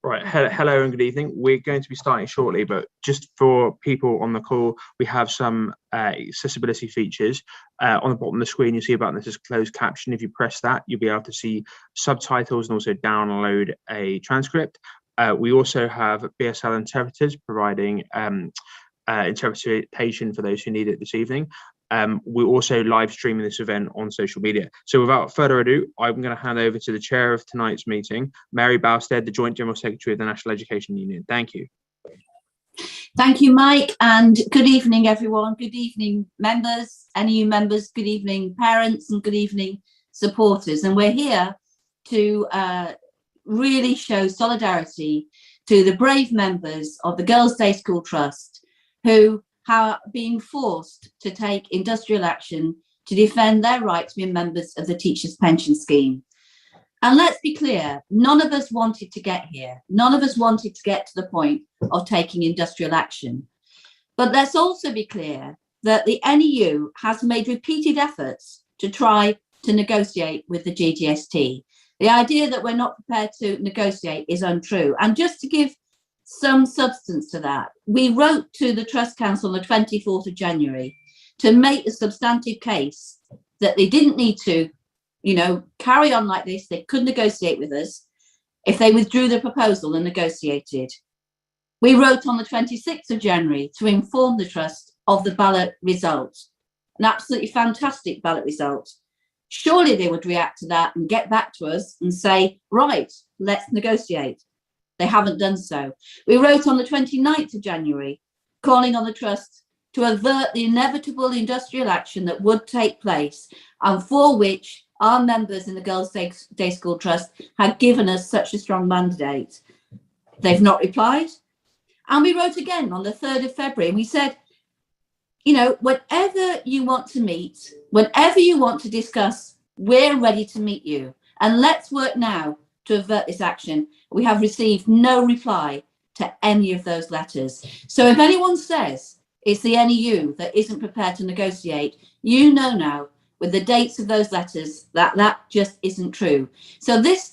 Right, hello and good evening. We're going to be starting shortly, but just for people on the call, we have some accessibility features. On the bottom of the screen, you see a button that says closed caption. If you press that, you'll be able to see subtitles and also download a transcript. We also have BSL interpreters providing interpretation for those who need it this evening. We're also live streaming this event on social media. So without further ado, I'm going to hand over to the chair of tonight's meeting, Mary Bowstead, the Joint General Secretary of the National Education Union. Thank you. Thank you, Mike, and good evening, everyone. Good evening, members, NEU members, good evening, parents, and good evening, supporters. And we're here to really show solidarity to the brave members of the Girls' Day School Trust who are being forced to take industrial action to defend their right to be members of the Teachers' Pension Scheme. And let's be clear, none of us wanted to get here. None of us wanted to get to the point of taking industrial action. But let's also be clear that the NEU has made repeated efforts to try to negotiate with the GDST. The idea that we're not prepared to negotiate is untrue. And just to give some substance to that, we wrote to the Trust Council on the 24th of January to make a substantive case that they didn't need to, carry on like this. They could negotiate with us if they withdrew the proposal and negotiated. We wrote on the 26th of January to inform the Trust of the ballot result, an absolutely fantastic ballot result. Surely they would react to that and get back to us and say, right, let's negotiate. They haven't done so. We wrote on the 29th of January, calling on the Trust to avert the inevitable industrial action that would take place and for which our members in the Girls' Day School Trust had given us such a strong mandate. They've not replied. And we wrote again on the 3rd of February, and we said, whenever you want to meet, whenever you want to discuss, we're ready to meet you. And let's work now to avert this action. We have received no reply to any of those letters. So if anyone says it's the NEU that isn't prepared to negotiate, you know now with the dates of those letters that just isn't true. So this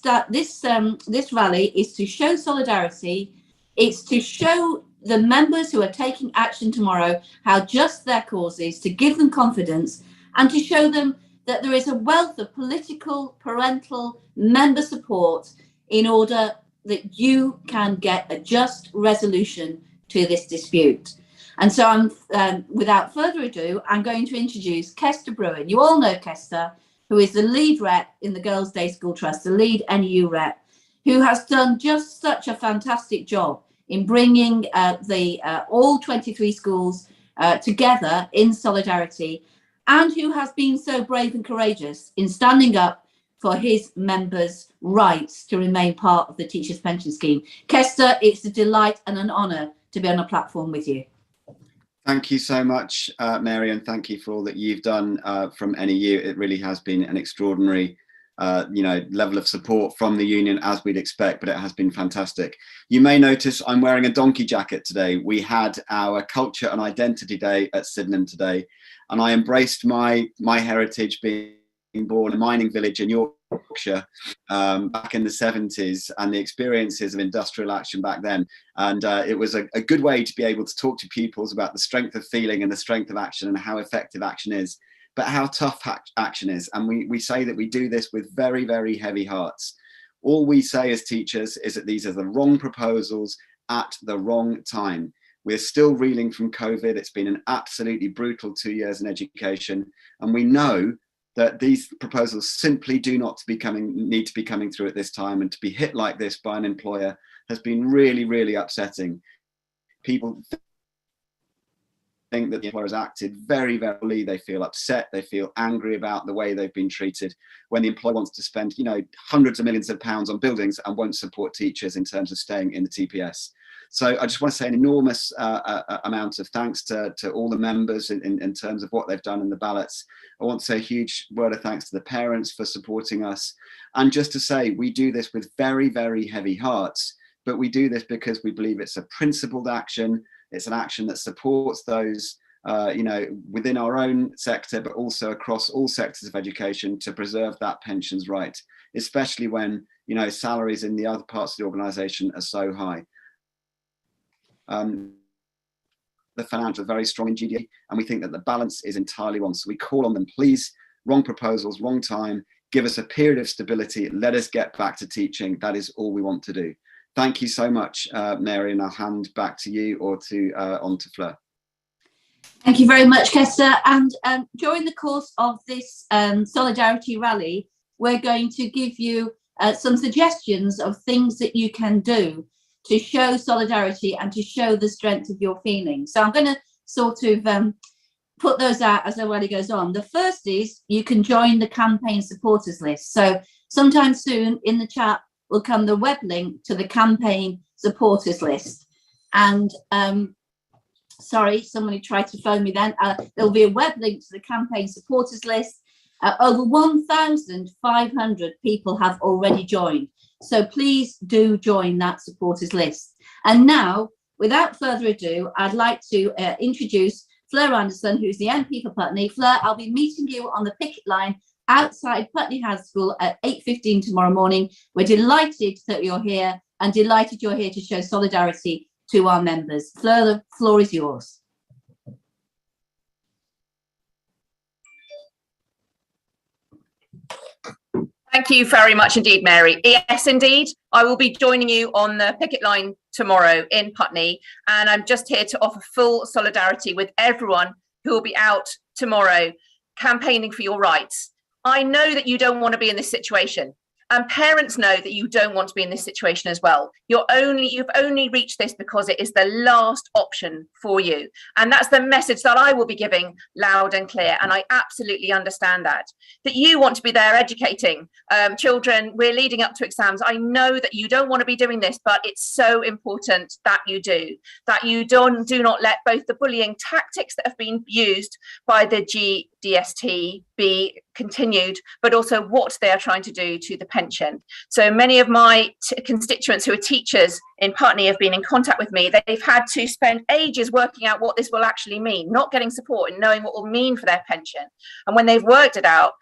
rally is to show solidarity. It's to show the members who are taking action tomorrow how just their cause is, to give them confidence and to show them that there is a wealth of political, parental, member support in order that you can get a just resolution to this dispute. And so without further ado, I'm going to introduce Kester. You all know Kester, who is the lead rep in the Girls' Day School Trust, the lead NEU rep, who has done just such a fantastic job in bringing all 23 schools together in solidarity, and who has been so brave and courageous in standing up for his members' rights to remain part of the Teachers' Pension Scheme. Kester, it's a delight and an honour to be on a platform with you. Thank you so much, Mary, and thank you for all that you've done from NEU. It really has been an extraordinary level of support from the union, as we'd expect, but it has been fantastic. You may notice I'm wearing a donkey jacket today. We had our Culture and Identity Day at Sydenham today, and I embraced my heritage, being born in a mining village in Yorkshire back in the 70s, and the experiences of industrial action back then. And it was a good way to be able to talk to pupils about the strength of feeling and the strength of action and how effective action is, but how tough action is. And we say that we do this with very, very heavy hearts. All we say as teachers is that these are the wrong proposals at the wrong time. We're still reeling from COVID. It's been an absolutely brutal 2 years in education. And we know that these proposals simply do not need to be coming through at this time, and to be hit like this by an employer has been really, really upsetting. People think that the employer has acted very, very, they feel upset, they feel angry about the way they've been treated, when the employer wants to spend, hundreds of millions of pounds on buildings and won't support teachers in terms of staying in the TPS. So I just want to say an enormous amount of thanks to all the members in terms of what they've done in the ballots. I want to say a huge word of thanks to the parents for supporting us. And just to say, we do this with very, very heavy hearts, but we do this because we believe it's a principled action. It's an action that supports those, within our own sector, but also across all sectors of education, to preserve that pensions right. especially when, you know, salaries in the other parts of the organisation are so high. The financials are very strong in GDST, and we think that the balance is entirely wrong. So we call on them, please, wrong proposals, wrong time, give us a period of stability, let us get back to teaching. That is all we want to do. Thank you so much, Mary, and I'll hand back to you or to on to Fleur. Thank you very much, Kester. And during the course of this Solidarity Rally, we're going to give you some suggestions of things that you can do to show solidarity and to show the strength of your feelings. So I'm going to sort of put those out as the rally goes on. The first is you can join the campaign supporters list. So sometime soon in the chat will come the web link to the campaign supporters list. And sorry, somebody tried to phone me then. There'll be a web link to the campaign supporters list. Over 1,500 people have already joined. So please do join that supporters list. And now, without further ado, I'd like to introduce Fleur Anderson, who's the MP for Putney. Fleur, I'll be meeting you on the picket line outside Putney High School at 8:15 tomorrow morning. We're delighted that you're here and delighted you're here to show solidarity to our members. Fleur, the floor is yours. Thank you very much indeed, Mary. Yes, indeed. I will be joining you on the picket line tomorrow in Putney, and I'm just here to offer full solidarity with everyone who will be out tomorrow campaigning for your rights. I know that you don't want to be in this situation, and parents know that you don't want to be in this situation as well. You've only reached this because it is the last option for you. And that's the message that I will be giving loud and clear. And I absolutely understand that you want to be there educating children. We're leading up to exams. I know that you don't want to be doing this, but it's so important that you do not let both the bullying tactics that have been used by the GDST be continued, but also what they are trying to do to the pension. So many of my constituents who are teachers in Putney have been in contact with me. They've had to spend ages working out what this will actually mean, not getting support and knowing what it will mean for their pension. And when they've worked it out,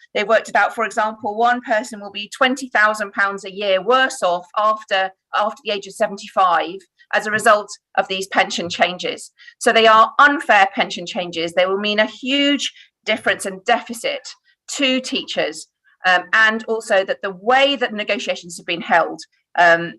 for example, one person will be £20,000 a year worse off after the age of 75 as a result of these pension changes. So they are unfair pension changes. They will mean a huge difference and deficit to teachers, and also that the way that negotiations have been held and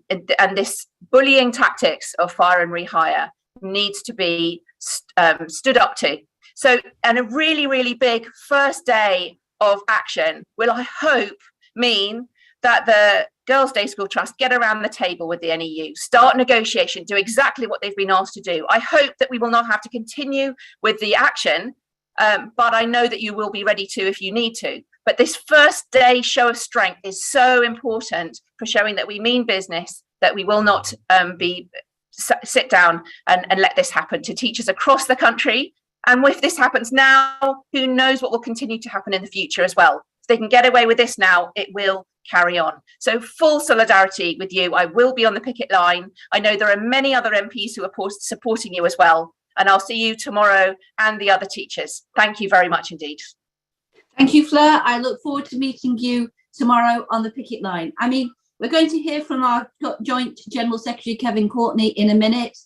this bullying tactics of fire and rehire needs to be stood up to. So, and a really, really big first day of action will, I hope, mean that the Girls' Day School Trust get around the table with the NEU, start negotiation, do exactly what they've been asked to do. I hope that we will not have to continue with the action, but I know that you will be ready to if you need to. But this first day show of strength is so important for showing that we mean business, that we will not sit down and let this happen to teachers across the country. And if this happens now, who knows what will continue to happen in the future as well. If they can get away with this now, it will carry on. So full solidarity with you. I will be on the picket line. I know there are many other MPs who are supporting you as well. And I'll see you tomorrow and the other teachers. Thank you very much indeed. Thank you, Fleur. I look forward to meeting you tomorrow on the picket line. I mean, we're going to hear from our Joint General Secretary, Kevin Courtney, in a minute.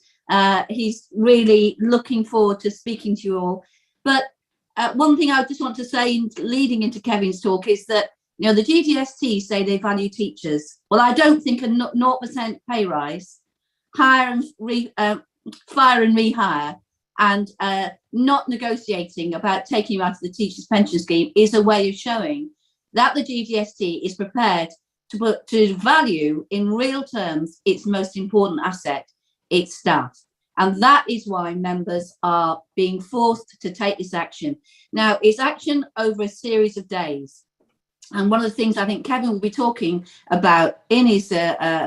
He's really looking forward to speaking to you all. But one thing I just want to say, leading into Kevin's talk, is that, you know, the GDST say they value teachers. Well, I don't think a 0% pay rise, fire and rehire, and not negotiating about taking you out of the teachers' pension scheme is a way of showing that the GDST is prepared to value in real terms its most important asset, its staff. And that is why members are being forced to take this action. Now, it's action over a series of days. And one of the things I think Kevin will be talking about in his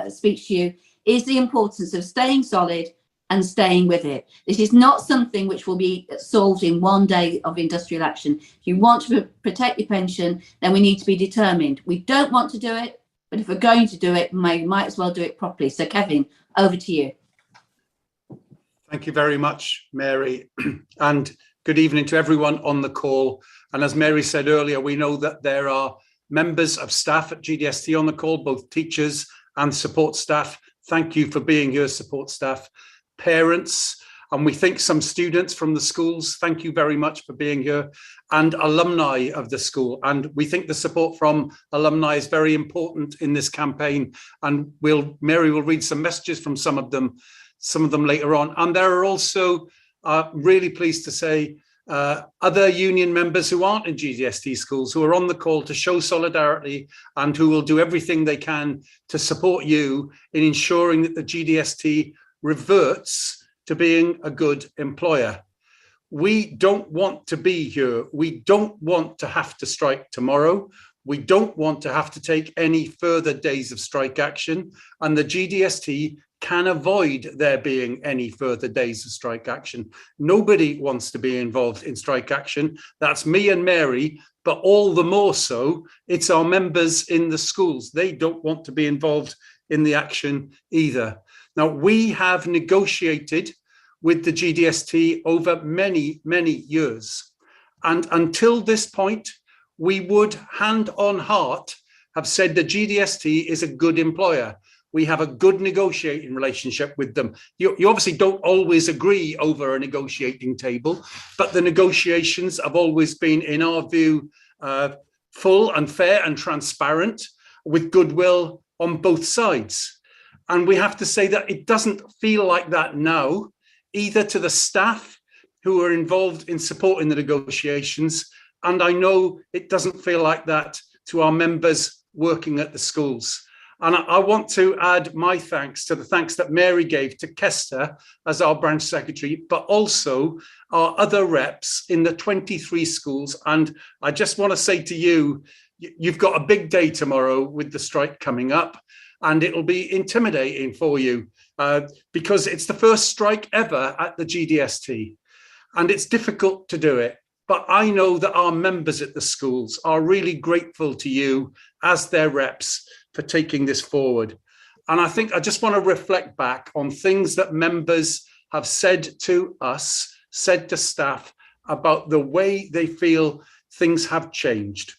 speech to you is the importance of staying solid and staying with it. This is not something which will be solved in one day of industrial action. If you want to protect your pension, then we need to be determined. We don't want to do it, but if we're going to do it, we might as well do it properly. So Kevin, over to you. Thank you very much, Mary, and good evening to everyone on the call. And as Mary said earlier, we know that there are members of staff at GDST on the call, both teachers and support staff. Thank you for being here, support staff. Parents, and we think some students from the schools, thank you very much for being here, and alumni of the school. And we think the support from alumni is very important in this campaign. And Mary will read some messages from some of them later on. And there are also, really pleased to say, other union members who aren't in GDST schools who are on the call to show solidarity and who will do everything they can to support you in ensuring that the GDST reverts to being a good employer. We don't want to be here. We don't want to have to strike tomorrow. We don't want to have to take any further days of strike action, and the GDST can avoid there being any further days of strike action. Nobody wants to be involved in strike action. That's me and Mary, but all the more so, it's our members in the schools. They don't want to be involved in the action either. Now, we have negotiated with the GDST over many, many years. And until this point, we would, hand on heart, have said the GDST is a good employer. We have a good negotiating relationship with them. You obviously don't always agree over a negotiating table, but the negotiations have always been, in our view, full and fair and transparent, with goodwill on both sides. And we have to say that it doesn't feel like that now, either to the staff who are involved in supporting the negotiations, and I know it doesn't feel like that to our members working at the schools. And I want to add my thanks to the thanks that Mary gave to Kester as our branch secretary, but also our other reps in the 23 schools. And I just want to say to you, you've got a big day tomorrow with the strike coming up, and it'll be intimidating for you because it's the first strike ever at the GDST, and it's difficult to do it. But I know that our members at the schools are really grateful to you as their reps for taking this forward. And I think I just want to reflect back on things that members have said to us, said to staff, about the way they feel things have changed.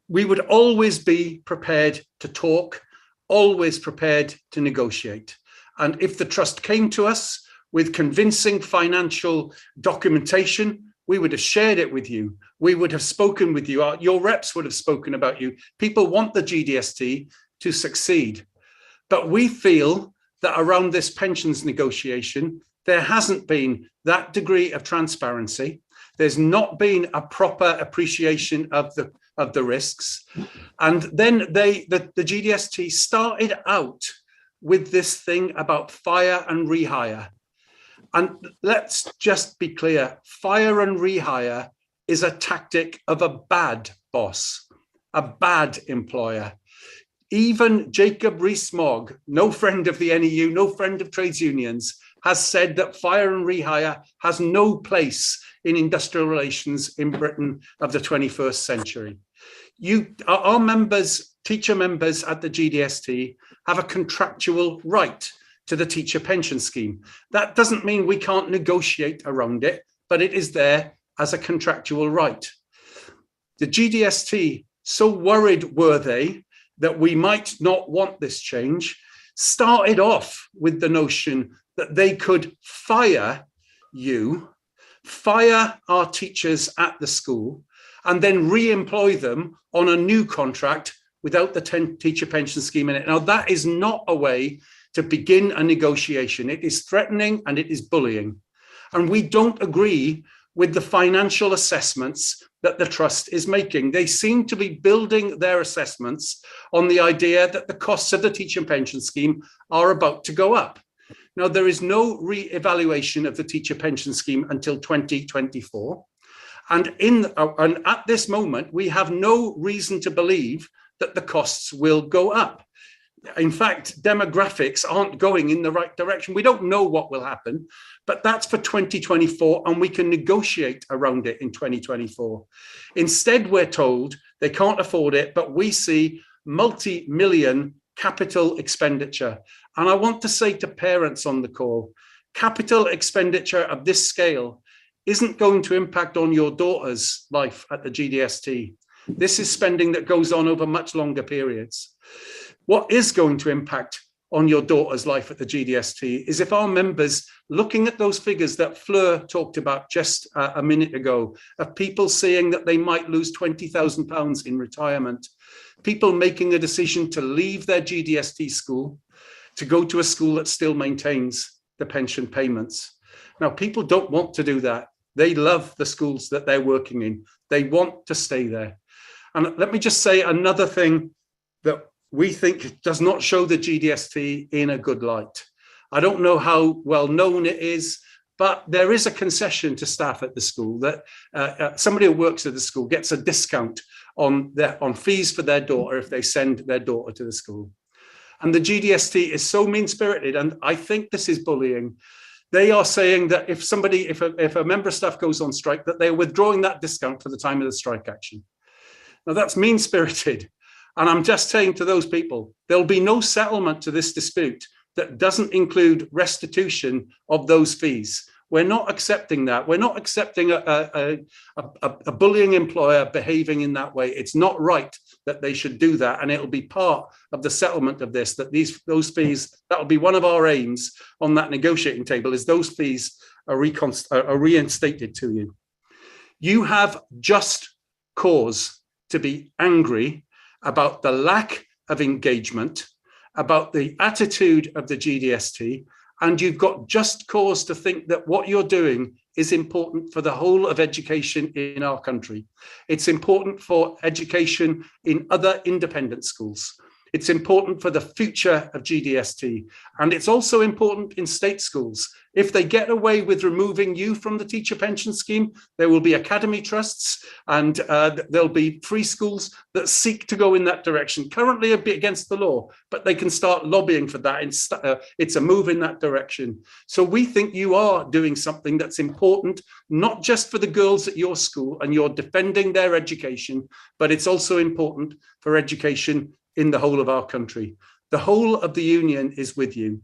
We would always be prepared to talk, always prepared to negotiate. And if the trust came to us with convincing financial documentation, we would have shared it with you. We would have spoken with you. Your reps would have spoken about you. People want the GDST to succeed. But we feel that around this pensions negotiation, there hasn't been that degree of transparency. There's not been a proper appreciation of the risks. And then the GDST started out with this thing about fire and rehire. And let's just be clear, fire and rehire is a tactic of a bad boss, a bad employer. Even Jacob Rees-Mogg, no friend of the NEU, no friend of trades unions, has said that fire and rehire has no place in industrial relations in Britain of the 21st century. Our members, teacher members at the GDST, have a contractual right to the teacher pension scheme. That doesn't mean we can't negotiate around it, but it is there as a contractual right. The GDST, so worried were they that we might not want this change, started off with the notion that they could fire you, fire our teachers at the school, and then re-employ them on a new contract without the teacher pension scheme in it. Now, that is not a way to begin a negotiation. It is threatening and it is bullying. And we don't agree with the financial assessments that the trust is making. They seem to be building their assessments on the idea that the costs of the teacher pension scheme are about to go up. Now, there is no re-evaluation of the teacher pension scheme until 2024. And at this moment, we have no reason to believe that the costs will go up. In fact, demographics aren't going in the right direction. We don't know what will happen, but that's for 2024, and we can negotiate around it in 2024. Instead, we're told they can't afford it, but we see multi-million capital expenditure. And I want to say to parents on the call, capital expenditure of this scale isn't going to impact on your daughter's life at the GDST. This is spending that goes on over much longer periods. What is going to impact on your daughter's life at the GDST is if our members, looking at those figures that Fleur talked about just a minute ago, of people saying that they might lose £20,000 in retirement, people making a decision to leave their GDST school to go to a school that still maintains the pension payments. Now, people don't want to do that. They love the schools that they're working in. They want to stay there. And let me just say another thing that we think does not show the GDST in a good light. I don't know how well known it is, but there is a concession to staff at the school that somebody who works at the school gets a discount on fees for their daughter if they send their daughter to the school. And the GDST is so mean-spirited, and I think this is bullying. They are saying that if a member of staff goes on strike, that they're withdrawing that discount for the time of the strike action. Now, that's mean-spirited. And I'm just saying to those people, there'll be no settlement to this dispute that doesn't include restitution of those fees. We're not accepting that. We're not accepting a bullying employer behaving in that way. It's not right that they should do that. And it'll be part of the settlement of this, that those fees, that'll be one of our aims on that negotiating table, is those fees are reinstated to you. You have just cause to be angry about the lack of engagement, about the attitude of the GDST, and you've got just cause to think that what you're doing is important for the whole of education in our country. It's important for education in other independent schools. It's important for the future of GDST, and it's also important in state schools. If they get away with removing you from the teacher pension scheme, there will be academy trusts and there'll be free schools that seek to go in that direction. Currently, it'd be against the law, but they can start lobbying for that. It's a move in that direction. So we think you are doing something that's important, not just for the girls at your school and you're defending their education, but it's also important for education in the whole of our country. The whole of the union is with you.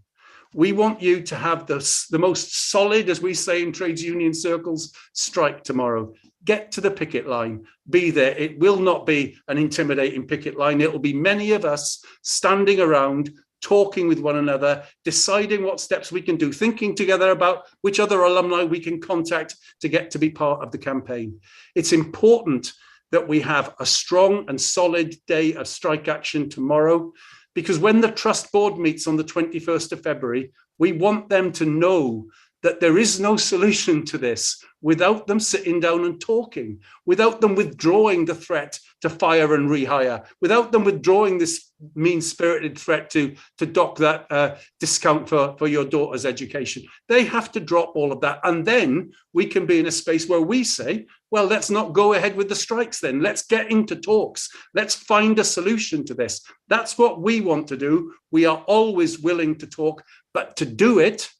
We want you to have the most solid, as we say in trades union circles, strike tomorrow. Get to the picket line, be there. It will not be an intimidating picket line. It will be many of us standing around, talking with one another, deciding what steps we can do, thinking together about which other alumni we can contact to get to be part of the campaign. It's important that we have a strong and solid day of strike action tomorrow, because when the trust board meets on the 21st of February, we want them to know that there is no solution to this without them sitting down and talking, without them withdrawing the threat to fire and rehire, without them withdrawing this mean-spirited threat to dock that discount for your daughter's education. They have to drop all of that. And then we can be in a space where we say, well, let's not go ahead with the strikes then. Let's get into talks. Let's find a solution to this. That's what we want to do. We are always willing to talk, but to do it,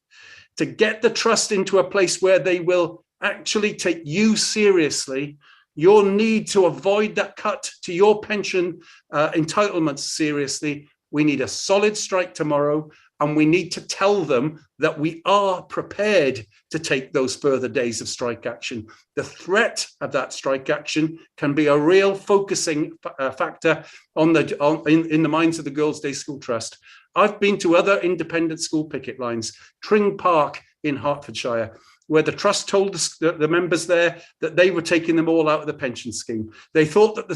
to get the trust into a place where they will actually take you seriously, your need to avoid that cut to your pension entitlements seriously, we need a solid strike tomorrow, and we need to tell them that we are prepared to take those further days of strike action. The threat of that strike action can be a real focusing factor in the minds of the Girls' Day School Trust. I've been to other independent school picket lines, Tring Park in Hertfordshire, where the trust told the members there that they were taking them all out of the pension scheme. They thought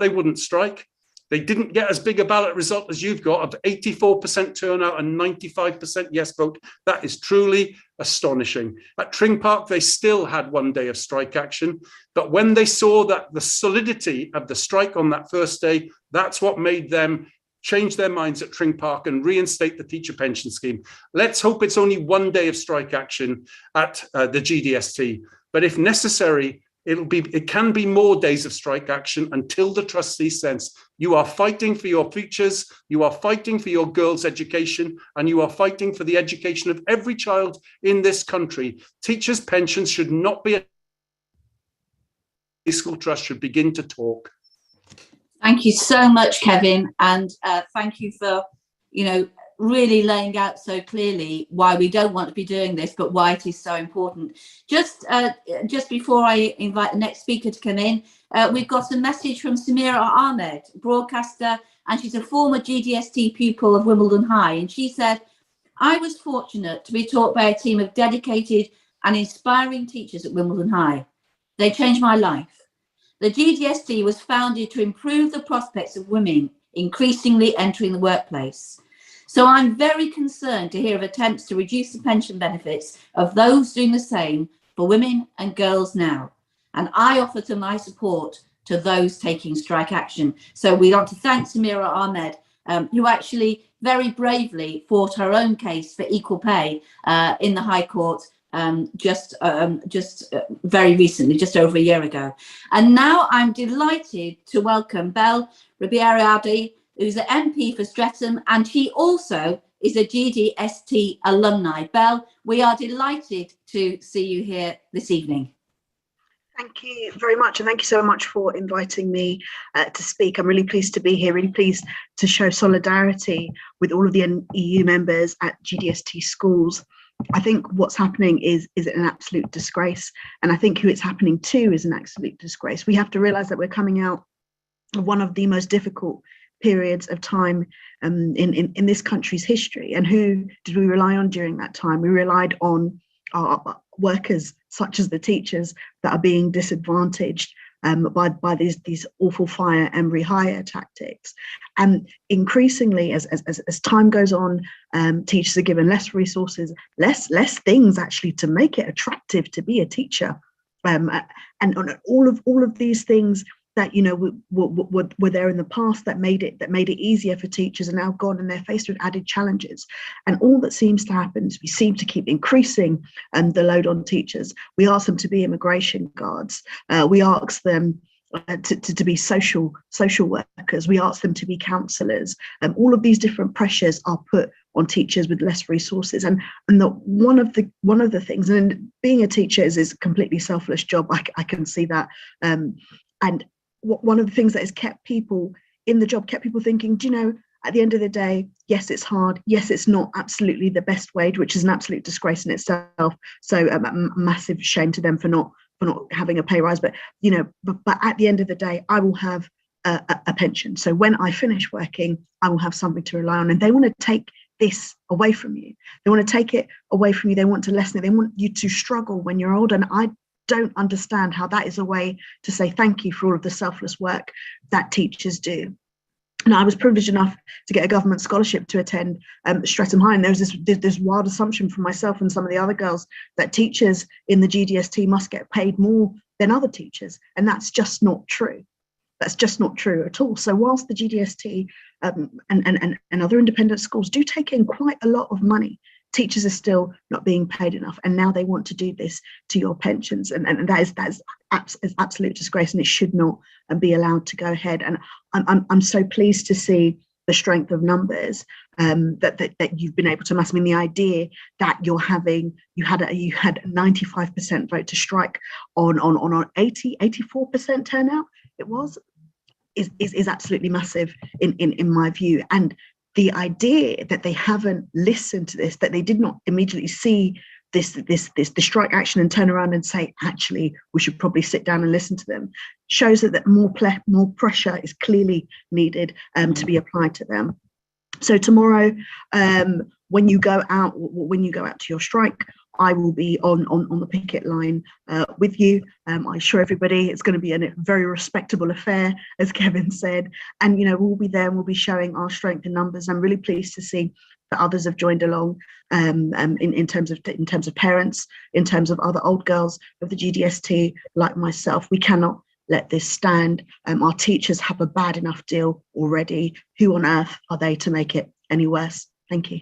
they wouldn't strike. They didn't get as big a ballot result as you've got of 84% turnout and 95% yes vote. That is truly astonishing. At Tring Park, they still had one day of strike action. But when they saw that the solidity of the strike on that first day, that's what made them change their minds at Tring Park and reinstate the teacher pension scheme. Let's hope it's only one day of strike action at the GDST. But if necessary, it can be more days of strike action until the trustees sense you are fighting for your futures, you are fighting for your girls' education, and you are fighting for the education of every child in this country. Teachers' pensions should not be a school trust should begin to talk. Thank you so much, Kevin, and thank you for, really laying out so clearly why we don't want to be doing this, but why it is so important. Just before I invite the next speaker to come in, we've got a message from Samira Ahmed, broadcaster, and she's a former GDST pupil of Wimbledon High. And she said, I was fortunate to be taught by a team of dedicated and inspiring teachers at Wimbledon High. They changed my life. The GDST was founded to improve the prospects of women increasingly entering the workplace. So I'm very concerned to hear of attempts to reduce the pension benefits of those doing the same for women and girls now. And I offer to my support to those taking strike action. So we want to thank Samira Ahmed, who actually very bravely fought her own case for equal pay in the High Court just very recently, just over a year ago. And now I'm delighted to welcome Belle Rehire, who's an MP for Streatham, and she also is a GDST alumni. Belle, we are delighted to see you here this evening. Thank you very much, and thank you so much for inviting me to speak. I'm really pleased to be here, really pleased to show solidarity with all of the EU members at GDST schools. I think what's happening is an absolute disgrace, and I think who it's happening to is an absolute disgrace. We have to realise that we're coming out of one of the most difficult periods of time in this country's history. And who did we rely on during that time? We relied on our workers, such as the teachers, that are being disadvantaged by these awful fire and rehire tactics. And increasingly, as time goes on, teachers are given less resources, less things actually to make it attractive to be a teacher, and all of these things that were there in the past that made it easier for teachers are now gone, and they're faced with added challenges. And all that seems to happen is we seem to keep increasing the load on teachers. We ask them to be immigration guards. We ask them to be social workers. We ask them to be counsellors. All of these different pressures are put on teachers with less resources. And one of the things, and being a teacher is a completely selfless job. I can see that. And one of the things that has kept people in the job, kept people thinking, at the end of the day, yes, it's hard. Yes, it's not absolutely the best wage, which is an absolute disgrace in itself. So a massive shame to them for not having a pay rise. But but at the end of the day, I will have a pension. So when I finish working, I will have something to rely on. And they want to take this away from you. They want to take it away from you. They want to lessen it. They want you to struggle when you're old. And I don't understand how that is a way to say thank you for all of the selfless work that teachers do. Now, I was privileged enough to get a government scholarship to attend Streatham High, and there was this wild assumption from myself and some of the other girls that teachers in the GDST must get paid more than other teachers, and that's just not true. That's just not true at all. So whilst the GDST and other independent schools do take in quite a lot of money, teachers are still not being paid enough, and now they want to do this to your pensions, and that is absolute disgrace, and it should not be allowed to go ahead. And I'm so pleased to see the strength of numbers that you've been able to amass. I mean, the idea that you had a 95% vote to strike on 84% turnout, is absolutely massive in my view. And the idea that they haven't listened to this, that they did not immediately see the strike action and turn around and say, actually, we should probably sit down and listen to them, shows that more pressure is clearly needed to be applied to them. So tomorrow, when you go out to your strike, I will be on the picket line with you. I assure everybody it's going to be a very respectable affair, as Kevin said. And we'll be there and we'll be showing our strength in numbers. I'm really pleased to see that others have joined along in terms of parents, in terms of other old girls of the GDST like myself. We cannot let this stand. Our teachers have a bad enough deal already. Who on earth are they to make it any worse? Thank you.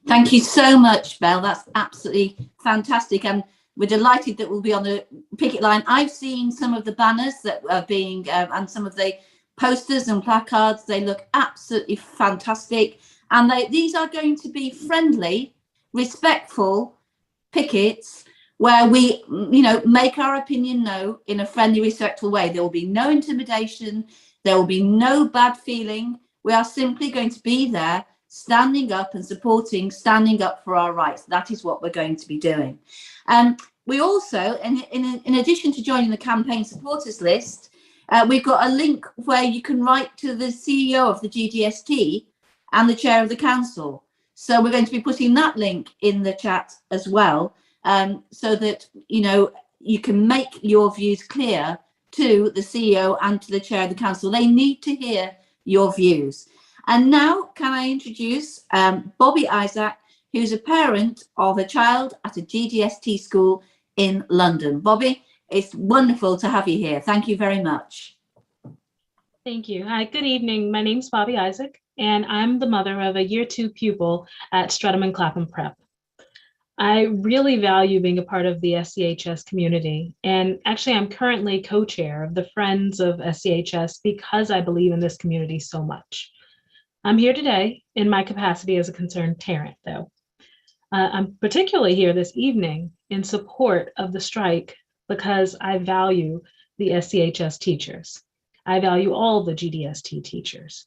Thank you so much, Belle. That's absolutely fantastic. And we're delighted that we'll be on the picket line. I've seen some of the banners that are being, and some of the posters and placards. They look absolutely fantastic. And these are going to be friendly, respectful pickets where we, make our opinion known in a friendly, respectful way. There will be no intimidation. There will be no bad feeling. We are simply going to be there standing up and supporting, standing up for our rights. That is what we're going to be doing. We also, in addition to joining the campaign supporters list, we've got a link where you can write to the CEO of the GDST and the chair of the council. So we're going to be putting that link in the chat as well, so that, you know, you can make your views clear to the CEO and to the chair of the council. They need to hear your views. And now can I introduce Bobby Isaac, who's a parent of a child at a GDST school in London. Bobby, it's wonderful to have you here. Thank you very much. Thank you. Hi, good evening. My name's Bobby Isaac, and I'm the mother of a year 2 pupil at Streatham and Clapham Prep. I really value being a part of the SCHS community, and actually I'm currently co-chair of the Friends of SCHS because I believe in this community so much. I'm here today in my capacity as a concerned parent, though. I'm particularly here this evening in support of the strike because I value the SCHS teachers. I value all the GDST teachers.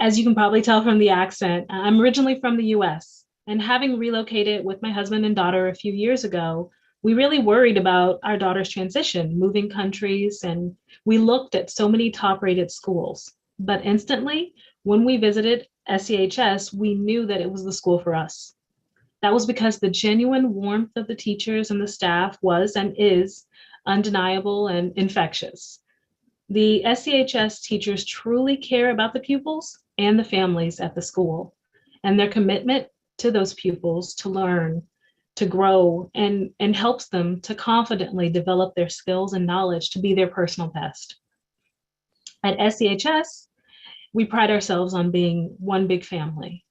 As you can probably tell from the accent, I'm originally from the US, and having relocated with my husband and daughter a few years ago, we really worried about our daughter's transition, moving countries, and we looked at so many top-rated schools. But instantly, when we visited SCHS, we knew that it was the school for us. That was because the genuine warmth of the teachers and the staff was and is undeniable and infectious. The SCHS teachers truly care about the pupils and the families at the school, and their commitment to those pupils to learn, to grow, and helps them to confidently develop their skills and knowledge to be their personal best. At SCHS, we pride ourselves on being one big family.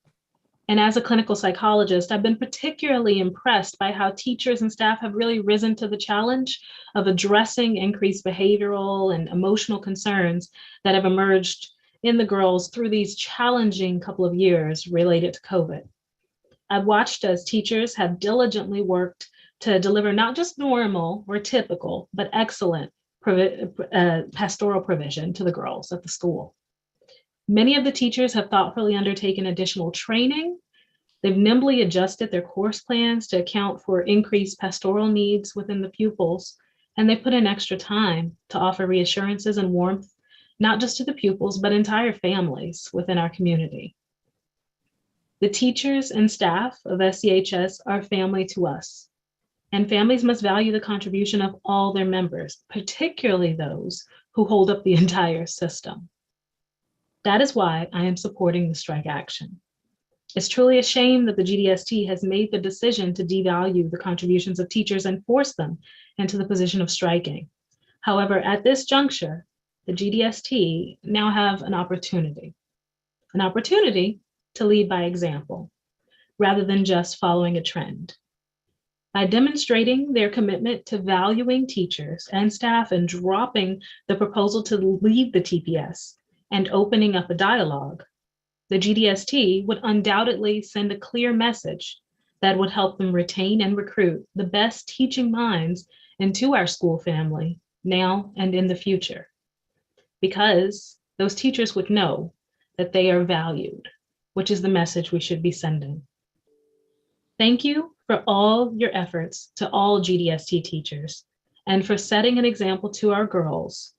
And as a clinical psychologist, I've been particularly impressed by how teachers and staff have really risen to the challenge of addressing increased behavioral and emotional concerns that have emerged in the girls through these challenging couple of years related to COVID. I've watched as teachers have diligently worked to deliver not just normal or typical, but excellent pastoral provision to the girls at the school. Many of the teachers have thoughtfully undertaken additional training. They've nimbly adjusted their course plans to account for increased pastoral needs within the pupils, and they put in extra time to offer reassurances and warmth, not just to the pupils, but entire families within our community. The teachers and staff of SCHS are family to us, and families must value the contribution of all their members, particularly those who hold up the entire system. That is why I am supporting the strike action. It's truly a shame that the GDST has made the decision to devalue the contributions of teachers and force them into the position of striking. However, at this juncture, the GDST now have an opportunity to lead by example, rather than just following a trend. By demonstrating their commitment to valuing teachers and staff and dropping the proposal to leave the TPS and opening up a dialogue, the GDST would undoubtedly send a clear message that would help them retain and recruit the best teaching minds into our school family now and in the future, because those teachers would know that they are valued, which is the message we should be sending. Thank you for all your efforts to all GDST teachers and for setting an example to our girls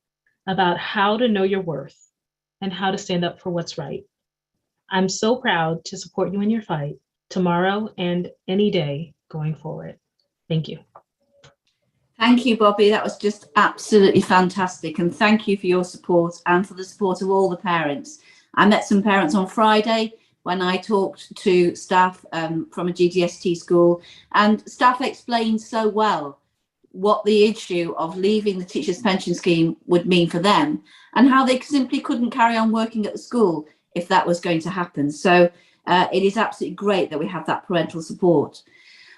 about how to know your worth and how to stand up for what's right. I'm so proud to support you in your fight tomorrow and any day going forward. Thank you. Thank you, Bobby. That was just absolutely fantastic. And thank you for your support and for the support of all the parents. I met some parents on Friday when I talked to staff from a GDST school, and staff explained so well what the issue of leaving the teachers' pension scheme would mean for them and how they simply couldn't carry on working at the school if that was going to happen. So it is absolutely great that we have that parental support.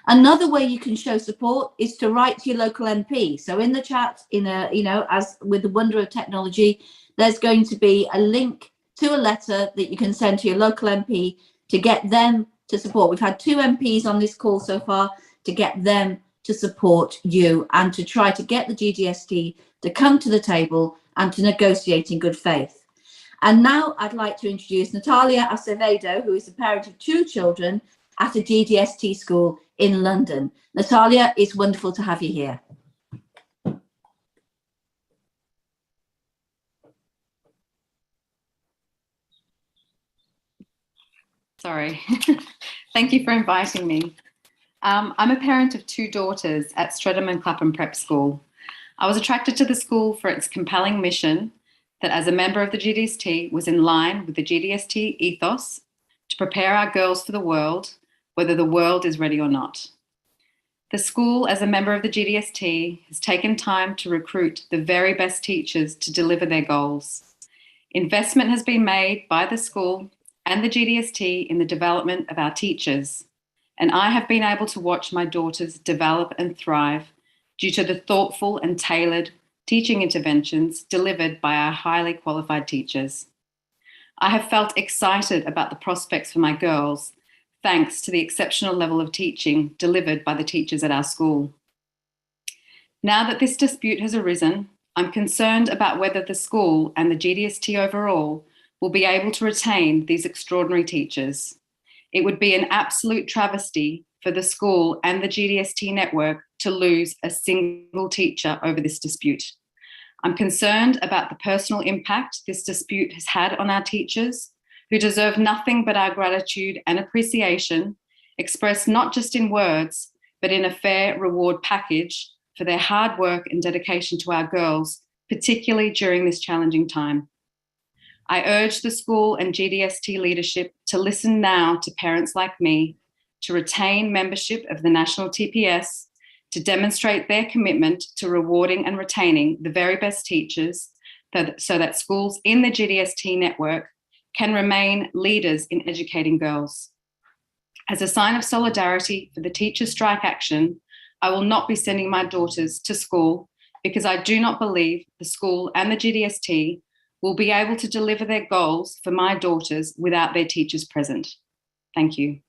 Another way you can show support is to write to your local MP. So in the chat, as with the wonder of technology, there's going to be a link to a letter that you can send to your local MP to get them to support. We've had 2 MPs on this call so far to get them to support you and to try to get the GDST to come to the table and to negotiate in good faith. And now I'd like to introduce Natalia Acevedo, who is a parent of 2 children at a GDST school in London. Natalia, it's wonderful to have you here. Sorry. Thank you for inviting me. I'm a parent of 2 daughters at Streatham and Clapham Prep School. I was attracted to the school for its compelling mission that as a member of the GDST was in line with the GDST ethos to prepare our girls for the world, whether the world is ready or not. The school, as a member of the GDST, has taken time to recruit the very best teachers to deliver their goals. Investment has been made by the school and the GDST in the development of our teachers, and I have been able to watch my daughters develop and thrive due to the thoughtful and tailored teaching interventions delivered by our highly qualified teachers. I have felt excited about the prospects for my girls, thanks to the exceptional level of teaching delivered by the teachers at our school. Now that this dispute has arisen, I'm concerned about whether the school and the GDST overall will be able to retain these extraordinary teachers. It would be an absolute travesty for the school and the GDST network to lose a single teacher over this dispute. I'm concerned about the personal impact this dispute has had on our teachers, who deserve nothing but our gratitude and appreciation, expressed not just in words, but in a fair reward package for their hard work and dedication to our girls, particularly during this challenging time. I urge the school and GDST leadership to listen now to parents like me, to retain membership of the National TPS, to demonstrate their commitment to rewarding and retaining the very best teachers so that schools in the GDST network can remain leaders in educating girls. As a sign of solidarity for the teacher strike action, I will not be sending my daughters to school because I do not believe the school and the GDST will be able to deliver their goals for my daughters without their teachers present. Thank you.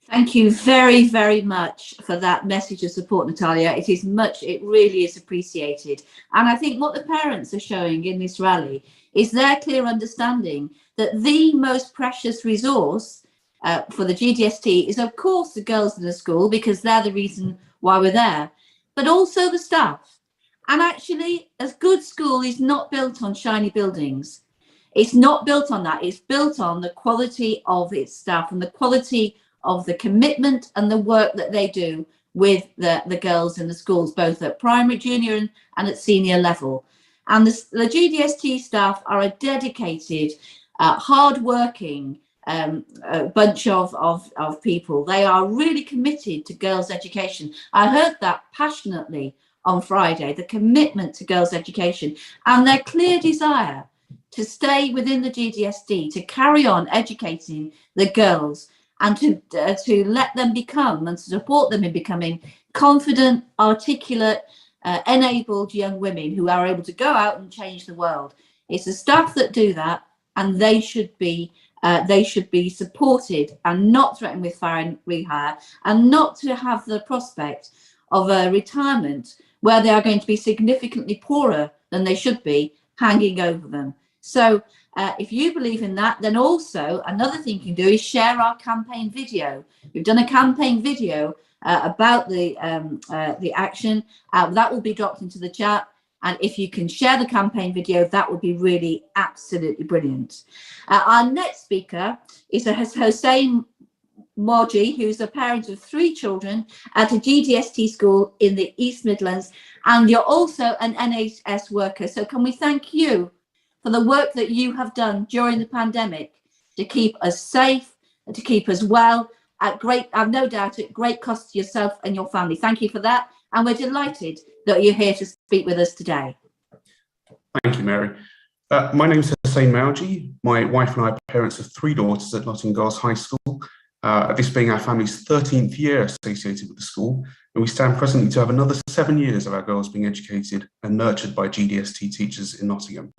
Thank you very, very much for that message of support, Natalia. It really is appreciated. And I think what the parents are showing in this rally is their clear understanding that the most precious resource for the GDST is, of course, the girls in the school, because they're the reason why we're there, but also the staff. And actually, a good school is not built on shiny buildings. It's not built on that. It's built on the quality of its staff and the quality of the commitment and the work that they do with the girls in the schools, both at primary, junior and at senior level. And the GDST staff are a dedicated, hard-working bunch of people. They are really committed to girls' education. I heard that passionately on Friday, the commitment to girls' education and their clear desire to stay within the GDST, to carry on educating the girls and to let them become and to support them in becoming confident, articulate, enabled young women who are able to go out and change the world. It's the staff that do that, and they should be supported and not threatened with fire and rehire, and not to have the prospect of a retirement where they are going to be significantly poorer than they should be hanging over them. So if you believe in that, then also another thing you can do is share our campaign video. We've done a campaign video about the action that will be dropped into the chat. And if you can share the campaign video, that would be really absolutely brilliant. Our next speaker is Hossein Moji, who's a parent of 3 children at a GDST school in the East Midlands. And you're also an NHS worker. So can we thank you for the work that you have done during the pandemic to keep us safe, and to keep us well, I've no doubt at great cost to yourself and your family. Thank you for that. And we're delighted that you're here to speak with us today. Thank you, Mary. My name is Hossein Moji. My wife and I are parents of 3 daughters at Nottingham Girls High School, this being our family's 13th year associated with the school, and we stand presently to have another 7 years of our girls being educated and nurtured by GDST teachers in Nottingham.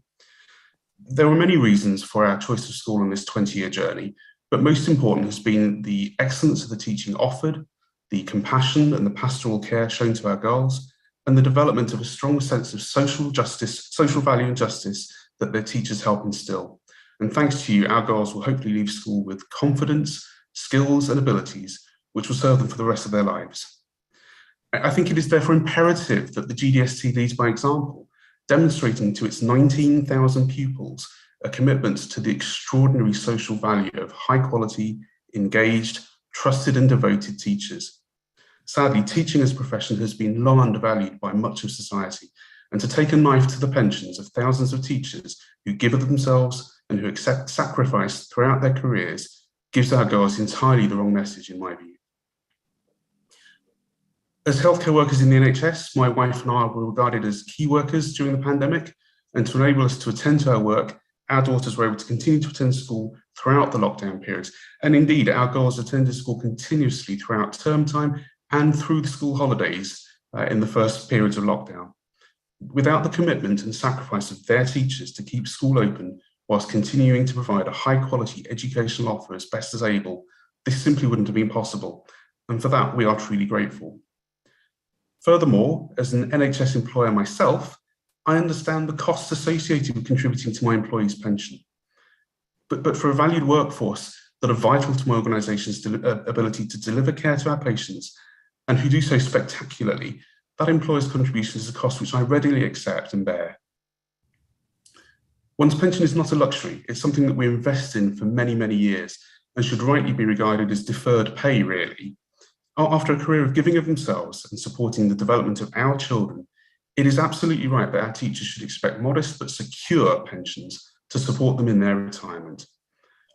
There were many reasons for our choice of school on this 20-year journey, but most important has been the excellence of the teaching offered, the compassion and the pastoral care shown to our girls, and the development of a strong sense of social value and justice that their teachers help instill. And thanks to you, our girls will hopefully leave school with confidence, skills and abilities which will serve them for the rest of their lives. I think it is therefore imperative that the GDST leads by example, demonstrating to its 19,000 pupils a commitment to the extraordinary social value of high quality, engaged, trusted and devoted teachers. Sadly, teaching as a profession has been long undervalued by much of society, and to take a knife to the pensions of thousands of teachers who give of themselves and who accept sacrifice throughout their careers gives our girls entirely the wrong message, in my view. As healthcare workers in the NHS, my wife and I were regarded as key workers during the pandemic, and to enable us to attend to our work, our daughters were able to continue to attend school throughout the lockdown periods. And indeed, our girls attended school continuously throughout term time and through the school holidays in the first periods of lockdown. Without the commitment and sacrifice of their teachers to keep school open whilst continuing to provide a high quality educational offer as best as able, this simply wouldn't have been possible. And for that, we are truly grateful. Furthermore, as an NHS employer myself, I understand the costs associated with contributing to my employees' pension. But for a valued workforce that are vital to my organisation's ability to deliver care to our patients and who do so spectacularly, that employer's contribution is a cost which I readily accept and bear. One's pension is not a luxury, it's something that we invest in for many, many years and should rightly be regarded as deferred pay, really. After a career of giving of themselves and supporting the development of our children, it is absolutely right that our teachers should expect modest but secure pensions to support them in their retirement.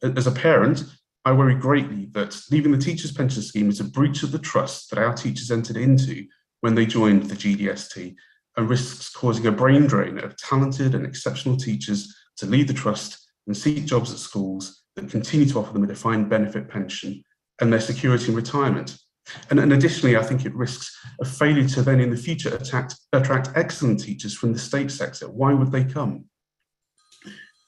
As a parent, I worry greatly that leaving the teachers' pension scheme is a breach of the trust that our teachers entered into when they joined the GDST and risks causing a brain drain of talented and exceptional teachers to leave the trust and seek jobs at schools that continue to offer them a defined benefit pension and their security in retirement. And additionally, I think it risks a failure to then in the future attract excellent teachers from the state sector. Why would they come?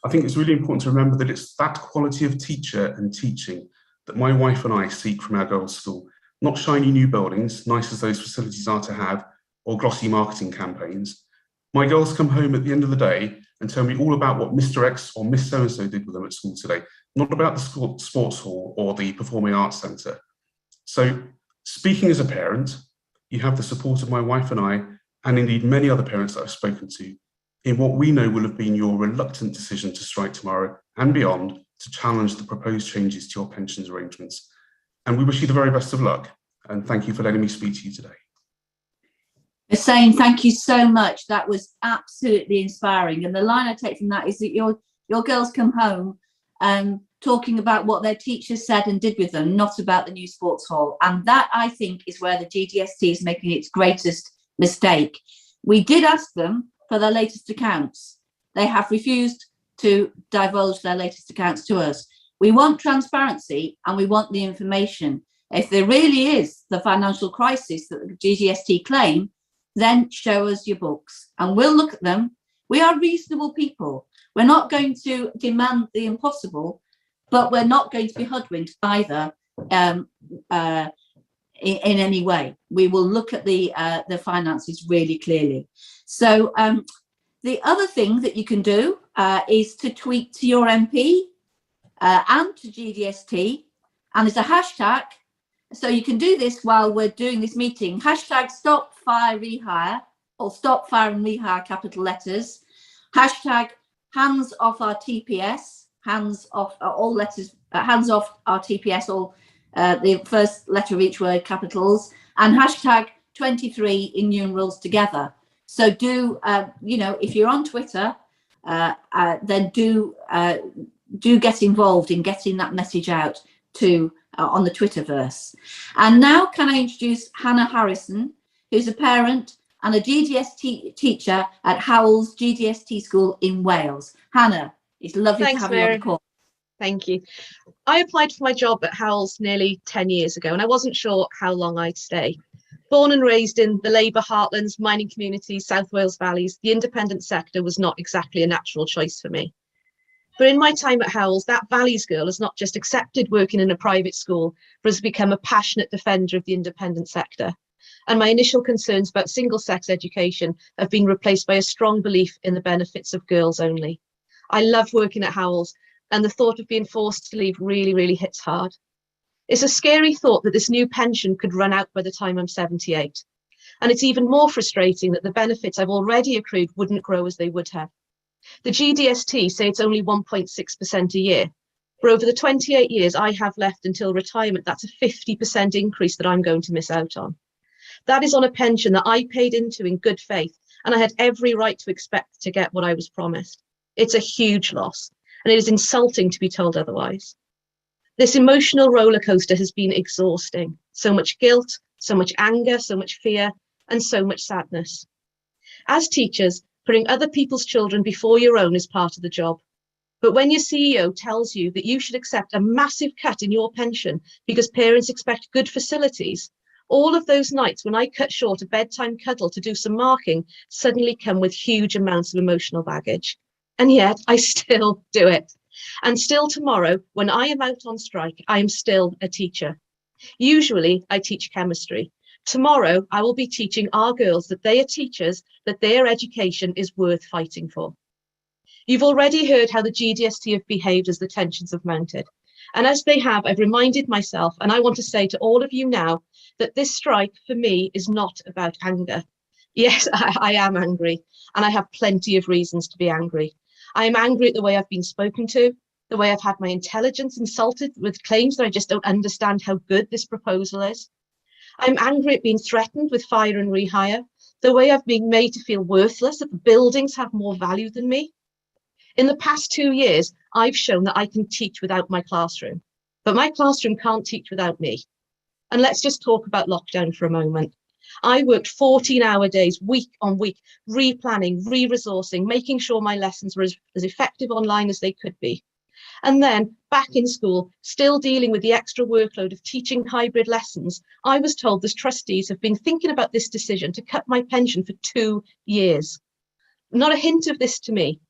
I think it's really important to remember that it's that quality of teacher and teaching that my wife and I seek from our girls' school, not shiny new buildings, nice as those facilities are to have, or glossy marketing campaigns. My girls come home at the end of the day and tell me all about what Mr. X or Miss So-and-so did with them at school today, not about the school sports hall or the Performing Arts Centre. So, speaking as a parent, you have the support of my wife and I, and indeed many other parents that I've spoken to, in what we know will have been your reluctant decision to strike tomorrow and beyond to challenge the proposed changes to your pensions arrangements. And we wish you the very best of luck. And thank you for letting me speak to you today. Hussein, thank you so much. That was absolutely inspiring. And the line I take from that is that your girls come home talking about what their teachers said and did with them, not about the new sports hall. And that, I think, is where the GDST is making its greatest mistake. We did ask them for their latest accounts. They have refused to divulge their latest accounts to us. We want transparency and we want the information. If there really is the financial crisis that the GDST claim, then show us your books and we'll look at them. We are reasonable people. We're not going to demand the impossible, but we're not going to be hoodwinked either in any way. We will look at the finances really clearly. So the other thing that you can do is to tweet to your MP and to GDST, and there's a hashtag. So you can do this while we're doing this meeting. Hashtag stop fire rehire, or stop fire and rehire, capital letters. Hashtag hands off our TPS, hands off all letters, hands off our TPS, all the first letter of each word, capitals, and hashtag 23 in numerals together. So do, if you're on Twitter, then do get involved in getting that message out to on the Twitterverse. And now can I introduce Hannah Harrison, who's a parent and a GDST teacher at Howell's GDST School in Wales. Hannah, it's lovely to have you on the call. Thank you. I applied for my job at Howell's nearly 10 years ago, and I wasn't sure how long I'd stay. Born and raised in the Labour heartlands, mining communities, South Wales valleys, the independent sector was not exactly a natural choice for me. But in my time at Howell's, that Valleys girl has not just accepted working in a private school, but has become a passionate defender of the independent sector. And my initial concerns about single-sex education have been replaced by a strong belief in the benefits of girls only. I love working at Howells, and the thought of being forced to leave really, really hits hard. It's a scary thought that this new pension could run out by the time I'm 78. And it's even more frustrating that the benefits I've already accrued wouldn't grow as they would have. The GDST say it's only 1.6% a year. For over the 28 years I have left until retirement, that's a 50% increase that I'm going to miss out on. That is on a pension that I paid into in good faith, and I had every right to expect to get what I was promised. It's a huge loss, and it is insulting to be told otherwise. This emotional roller coaster has been exhausting. So much guilt, so much anger, so much fear, and so much sadness. As teachers, putting other people's children before your own is part of the job. But when your CEO tells you that you should accept a massive cut in your pension because parents expect good facilities, all of those nights when I cut short a bedtime cuddle to do some marking suddenly come with huge amounts of emotional baggage. And yet I still do it. And still tomorrow, when I am out on strike, I am still a teacher. Usually I teach chemistry. Tomorrow, I will be teaching our girls that they are teachers, that their education is worth fighting for. You've already heard how the GDST have behaved as the tensions have mounted. And as they have, I've reminded myself, and I want to say to all of you now, that this strike for me is not about anger. Yes, I am angry, and I have plenty of reasons to be angry. I am angry at the way I've been spoken to, the way I've had my intelligence insulted with claims that I just don't understand how good this proposal is. I'm angry at being threatened with fire and rehire, the way I've been made to feel worthless, that the buildings have more value than me. In the past 2 years, I've shown that I can teach without my classroom, but my classroom can't teach without me. And let's just talk about lockdown for a moment. I worked 14-hour days, week on week, replanning, re-resourcing, making sure my lessons were as effective online as they could be. And then back in school, still dealing with the extra workload of teaching hybrid lessons, I was told the trustees have been thinking about this decision to cut my pension for 2 years. Not a hint of this to me.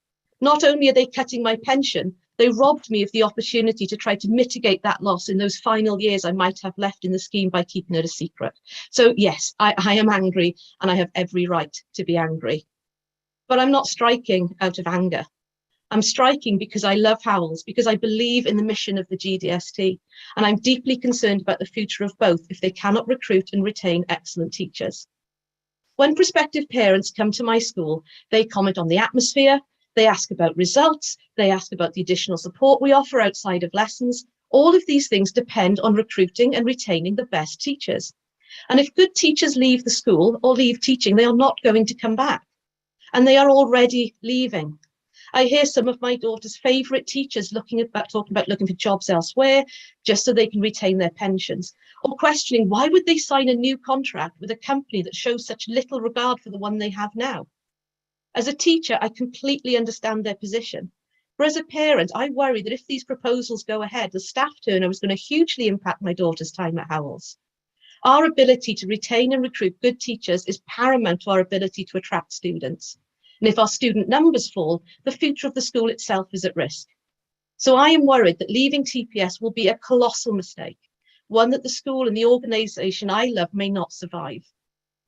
Not only are they cutting my pension, they robbed me of the opportunity to try to mitigate that loss in those final years I might have left in the scheme by keeping it a secret. So yes, I am angry, and I have every right to be angry. But I'm not striking out of anger. I'm striking because I love Howells, because I believe in the mission of the GDST, and I'm deeply concerned about the future of both if they cannot recruit and retain excellent teachers. When prospective parents come to my school, they comment on the atmosphere, they ask about results, they ask about the additional support we offer outside of lessons. All of these things depend on recruiting and retaining the best teachers. And if good teachers leave the school or leave teaching, they are not going to come back. And they are already leaving. I hear some of my daughter's favourite teachers talking about looking for jobs elsewhere just so they can retain their pensions, or questioning why would they sign a new contract with a company that shows such little regard for the one they have now. As a teacher, I completely understand their position. But as a parent, I worry that if these proposals go ahead, the staff turnover is going to hugely impact my daughter's time at Howells. Our ability to retain and recruit good teachers is paramount to our ability to attract students. And if our student numbers fall, the future of the school itself is at risk. So I am worried that leaving TPS will be a colossal mistake, one that the school and the organisation I love may not survive.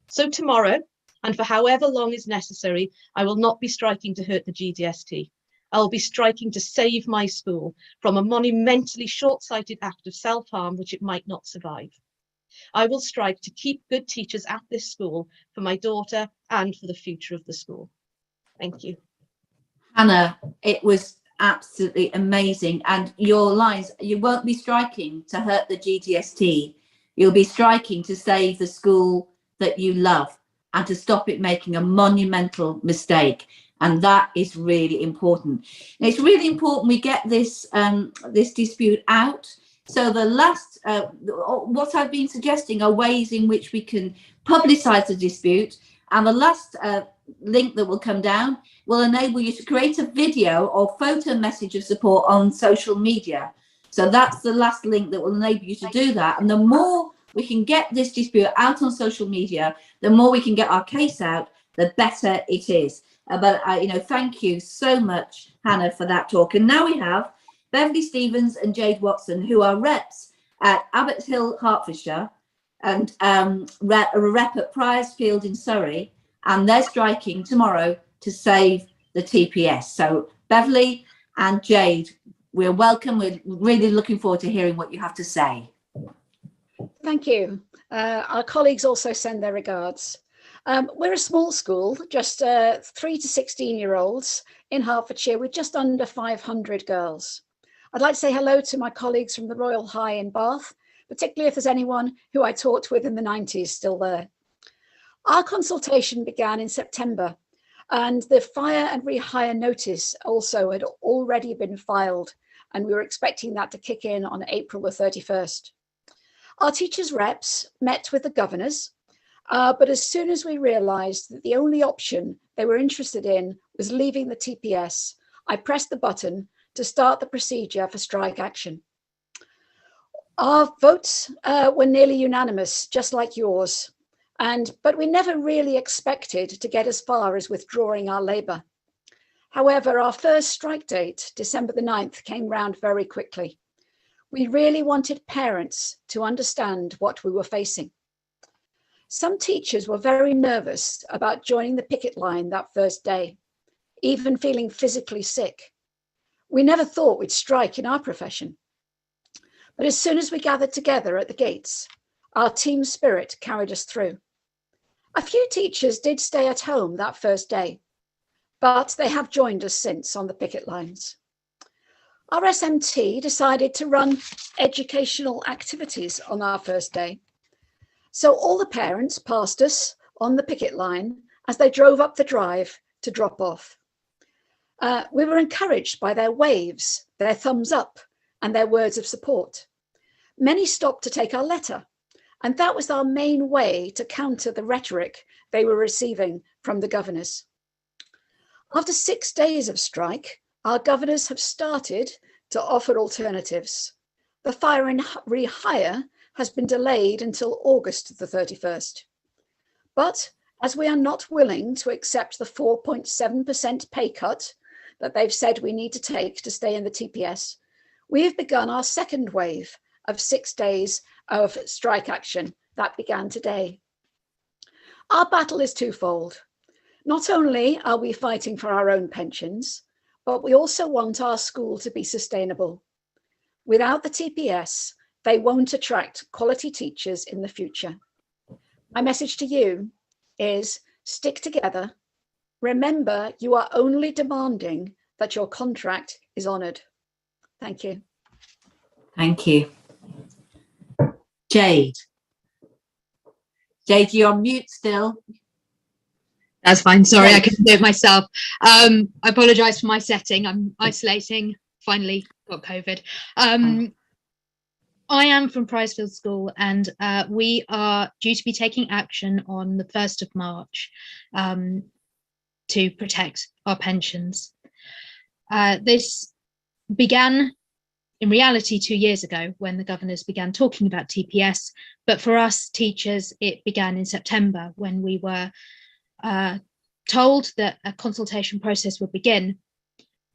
So tomorrow, and for however long is necessary, I will not be striking to hurt the GDST. I will be striking to save my school from a monumentally short-sighted act of self-harm which it might not survive. I will strike to keep good teachers at this school for my daughter and for the future of the school. Thank you. Hannah, it was absolutely amazing. And your lines, you won't be striking to hurt the GDST. You'll be striking to save the school that you love and to stop it making a monumental mistake. And that is really important. And it's really important we get this this dispute out. So the last, what I've been suggesting are ways in which we can publicise the dispute. And the last link that will come down will enable you to create a video or photo message of support on social media. So that's the last link that will enable you to do that. And the more we can get this dispute out on social media, the more we can get our case out, the better it is. But thank you so much, Hannah, for that talk. And now we have Beverly Stevens and Jade Watson, who are reps at Abbots Hill, Hertfordshire, and a rep at Priorsfield in Surrey, and they're striking tomorrow to save the TPS. So Beverly and Jade, we're welcome. We're really looking forward to hearing what you have to say. Thank you. Our colleagues also send their regards. We're a small school, just 3 to 16-year-olds in Hertfordshire with just under 500 girls. I'd like to say hello to my colleagues from the Royal High in Bath, particularly if there's anyone who I taught with in the 90s still there. Our consultation began in September, and the fire and rehire notice also had already been filed, and we were expecting that to kick in on April the 31st. Our teachers' reps met with the governors, but as soon as we realised that the only option they were interested in was leaving the TPS, I pressed the button to start the procedure for strike action. Our votes were nearly unanimous, just like yours, but we never really expected to get as far as withdrawing our labour. However, our first strike date, December the 9th, came round very quickly. We really wanted parents to understand what we were facing. Some teachers were very nervous about joining the picket line that first day, even feeling physically sick. We never thought we'd strike in our profession. But as soon as we gathered together at the gates, our team spirit carried us through. A few teachers did stay at home that first day, but they have joined us since on the picket lines. Our SMT decided to run educational activities on our first day. So all the parents passed us on the picket line as they drove up the drive to drop off. We were encouraged by their waves, their thumbs up, and their words of support. Many stopped to take our letter, and that was our main way to counter the rhetoric they were receiving from the governors. After 6 days of strike, our governors have started to offer alternatives. The fire and rehire has been delayed until August the 31st. But as we are not willing to accept the 4.7% pay cut that they've said we need to take to stay in the TPS, we have begun our second wave of 6 days of strike action that began today. Our battle is twofold. Not only are we fighting for our own pensions, but we also want our school to be sustainable. Without the TPS, they won't attract quality teachers in the future. My message to you is stick together. Remember, you are only demanding that your contract is honoured. Thank you. Thank you. Jade. Jade, you're on mute still. That's fine. Sorry, I couldn't do it myself. I apologise for my setting. I'm isolating. Finally got COVID. I am from Pricefield School, and we are due to be taking action on the 1st of March to protect our pensions. This began in reality 2 years ago when the governors began talking about TPS, but for us teachers, it began in September when we were told that a consultation process would begin.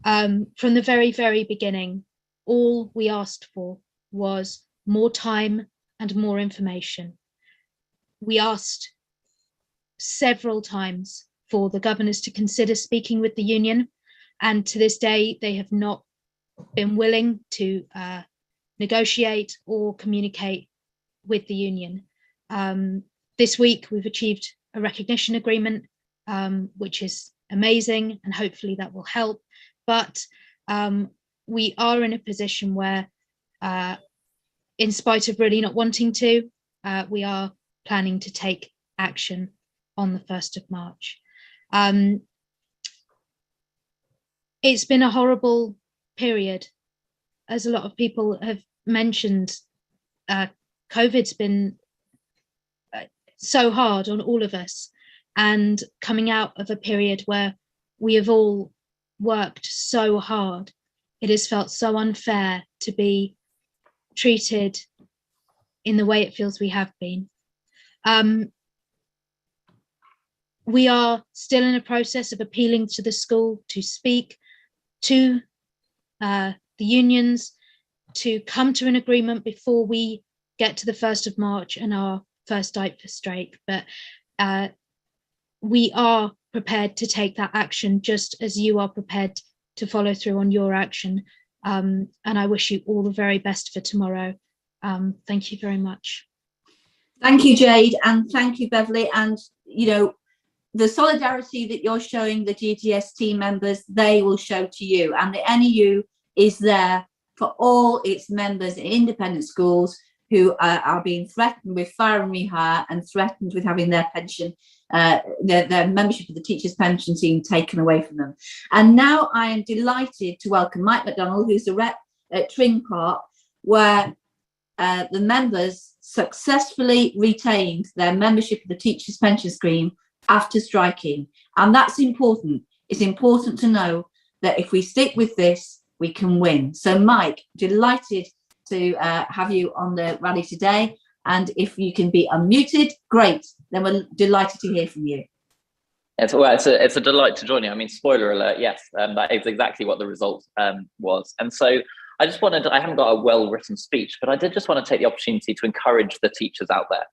From the very, very beginning, all we asked for was more time and more information. We asked several times for the governors to consider speaking with the union, and to this day, they have not been willing to negotiate or communicate with the union. This week, we've achieved a recognition agreement, which is amazing, and hopefully that will help. But we are in a position where, in spite of really not wanting to, we are planning to take action on the 1st of March. It's been a horrible period. As a lot of people have mentioned, COVID's been so hard on all of us, and coming out of a period where we have all worked so hard, it has felt so unfair to be treated in the way it feels we have been. We are still in a process of appealing to the school to speak to the unions, to come to an agreement before we get to the 1st of March and our first date for strike. But we are prepared to take that action, just as you are prepared to follow through on your action. And I wish you all the very best for tomorrow. Thank you very much. Thank you, Jade, and thank you, Beverly. And, you know, the solidarity that you're showing the GDST members, they will show to you. And the NEU is there for all its members in independent schools who are being threatened with fire and rehire and threatened with having their pension, their membership of the teachers' pension scheme taken away from them. And now I am delighted to welcome Mike McDonald, who's the rep at Tring Park, where the members successfully retained their membership of the teachers' pension scheme after striking. And that's important. It's important to know that if we stick with this, we can win. So Mike, delighted to have you on the rally today. And if you can be unmuted, great. Then we're delighted to hear from you. It's a delight to join you. I mean, spoiler alert, yes, that is exactly what the result was. And so I haven't got a well-written speech, but I did just want to take the opportunity to encourage the teachers out there.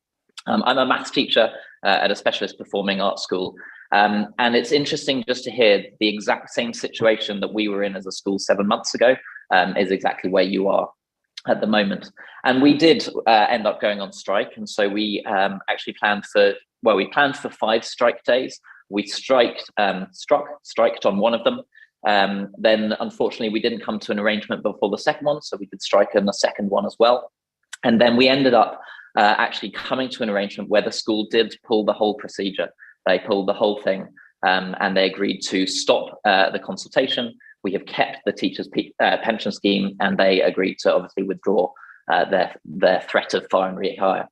I'm a maths teacher at a specialist performing arts school. And it's interesting just to hear the exact same situation that we were in as a school 7 months ago is exactly where you are at the moment. And we did end up going on strike. And so we actually planned for 5 strike days. We striked on one of them. Then unfortunately, we didn't come to an arrangement before the second one. So we did strike on the second one as well. And then we ended up actually coming to an arrangement where the school did pull the whole procedure. They pulled the whole thing and they agreed to stop the consultation. We have kept the teachers' pension scheme, and they agreed to obviously withdraw their threat of fire and rehire.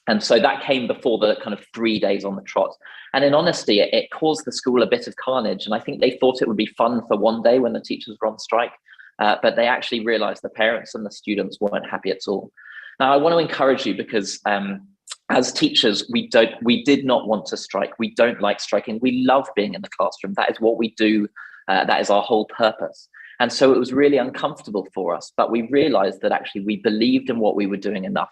And so that came before the kind of 3 days on the trot. And in honesty, it caused the school a bit of carnage. And I think they thought it would be fun for one day when the teachers were on strike, but they actually realized the parents and the students weren't happy at all. Now, I want to encourage you because as teachers, we did not want to strike. We don't like striking. We love being in the classroom. That is what we do. That is our whole purpose. And so it was really uncomfortable for us, but we realized that actually we believed in what we were doing enough.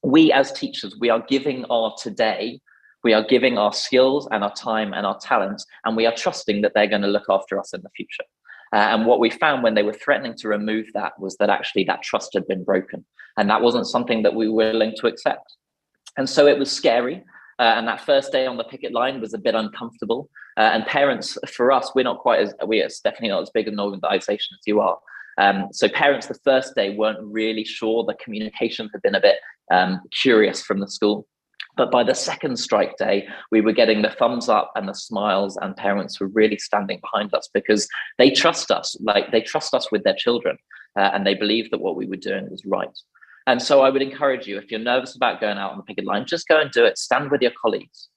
We as teachers, we are giving our today, we are giving our skills and our time and our talents, and we are trusting that they're going to look after us in the future. And what we found when they were threatening to remove that was that actually that trust had been broken. And that wasn't something that we were willing to accept. And so it was scary. And that first day on the picket line was a bit uncomfortable. And parents, for us, we're definitely not as big an organization as you are. So parents, the first day weren't really sure. The communication had been a bit curious from the school. But by the second strike day, we were getting the thumbs up and the smiles, and parents were really standing behind us because they trust us, they trust us with their children, and they believed that what we were doing was right. And so I would encourage you, if you're nervous about going out on the picket line, just go and do it. Stand with your colleagues,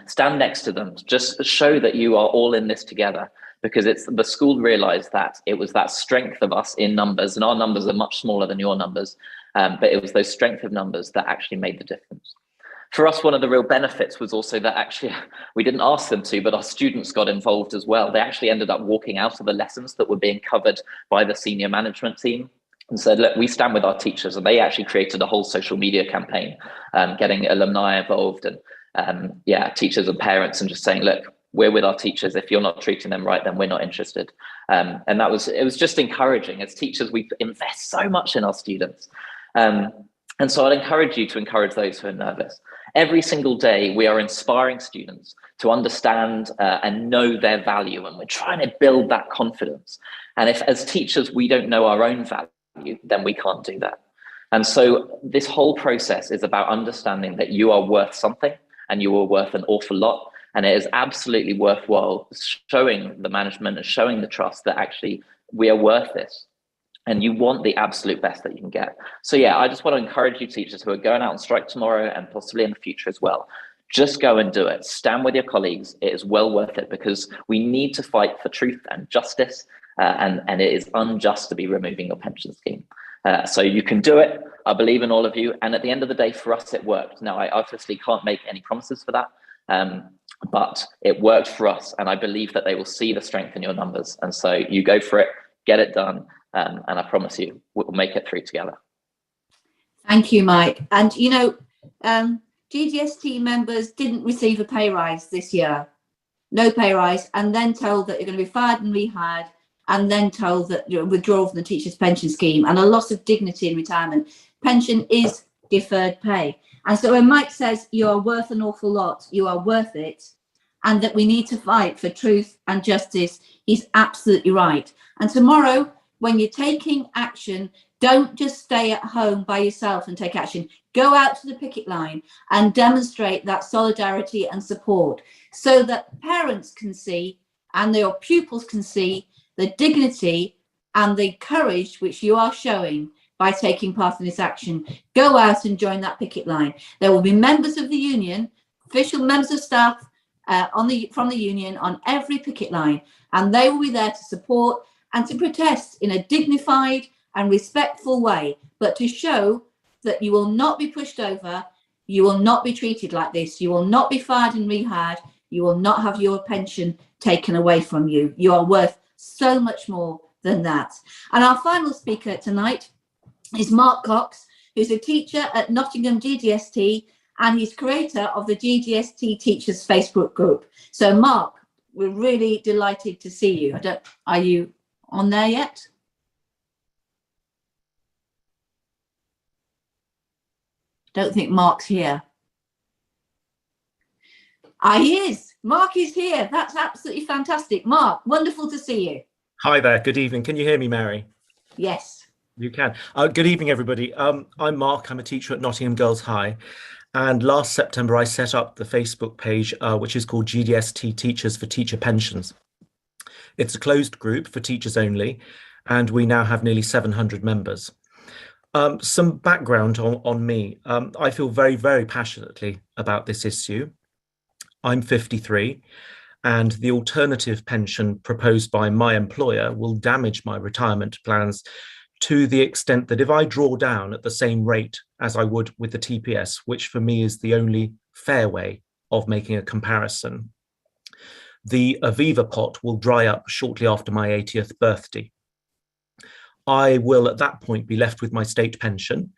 stand next to them, just show that you are all in this together, because the school realized that it was that strength of us in numbers, and our numbers are much smaller than your numbers, but it was those strength of numbers that actually made the difference. For us, one of the real benefits was also that actually we didn't ask them to, but our students got involved as well. They actually ended up walking out of the lessons that were being covered by the senior management team and said, look, we stand with our teachers. And they actually created a whole social media campaign, getting alumni involved and teachers and parents, and just saying, look, we're with our teachers. If you're not treating them right, then we're not interested. And it was just encouraging. As teachers, we invest so much in our students. And so I'd encourage you to encourage those who are nervous. Every single day, we are inspiring students to understand and know their value, and we're trying to build that confidence. And if as teachers, we don't know our own value, then we can't do that. And so this whole process is about understanding that you are worth something and you are worth an awful lot. And it is absolutely worthwhile showing the management and showing the trust that actually we are worth this. And you want the absolute best that you can get. So yeah, I just want to encourage you teachers who are going out on strike tomorrow and possibly in the future as well, just go and do it. Stand with your colleagues. It is well worth it, because we need to fight for truth and justice. And it is unjust to be removing your pension scheme. So you can do it. I believe in all of you. And at the end of the day, for us, it worked. Now, I obviously can't make any promises for that, but it worked for us. And I believe that they will see the strength in your numbers. And so you go for it, get it done. And I promise you, we'll make it through together. Thank you, Mike. And, GDST members didn't receive a pay rise this year. no pay rise, and then told that you're going to be fired and rehired, and then told that you're withdrawal from the teacher's pension scheme and a loss of dignity in retirement. Pension is deferred pay. And so when Mike says you are worth an awful lot, you are worth it, and that we need to fight for truth and justice, he's absolutely right. And tomorrow, when you're taking action, don't just stay at home by yourself and take action. Go out to the picket line and demonstrate that solidarity and support so that parents can see and their pupils can see the dignity and the courage which you are showing by taking part in this action. Go out and join that picket line. There will be members of the union, official members of staff from the union on every picket line, and they will be there to support and to protest in a dignified and respectful way, but to show that you will not be pushed over, you will not be treated like this, you will not be fired and rehired, you will not have your pension taken away from you. You are worth so much more than that. And our final speaker tonight is Mark Cox, who's a teacher at Nottingham GDST, and he's creator of the GDST Teachers Facebook group. So Mark, we're really delighted to see you. Are you on there yet? Don't think Mark's here. He is. Mark is here. That's absolutely fantastic. Mark, wonderful to see you. Hi there. Good evening. Can you hear me, Mary? Yes. You can. Good evening, everybody. I'm Mark. I'm a teacher at Nottingham Girls High. And last September, I set up the Facebook page, which is called GDST Teachers for Teacher Pensions. It's a closed group for teachers only, and we now have nearly 700 members. Some background on me. I feel very, very passionately about this issue. I'm 53, and the alternative pension proposed by my employer will damage my retirement plans to the extent that if I draw down at the same rate as I would with the TPS, which for me is the only fair way of making a comparison, the Aviva pot will dry up shortly after my 80th birthday. I will at that point be left with my state pension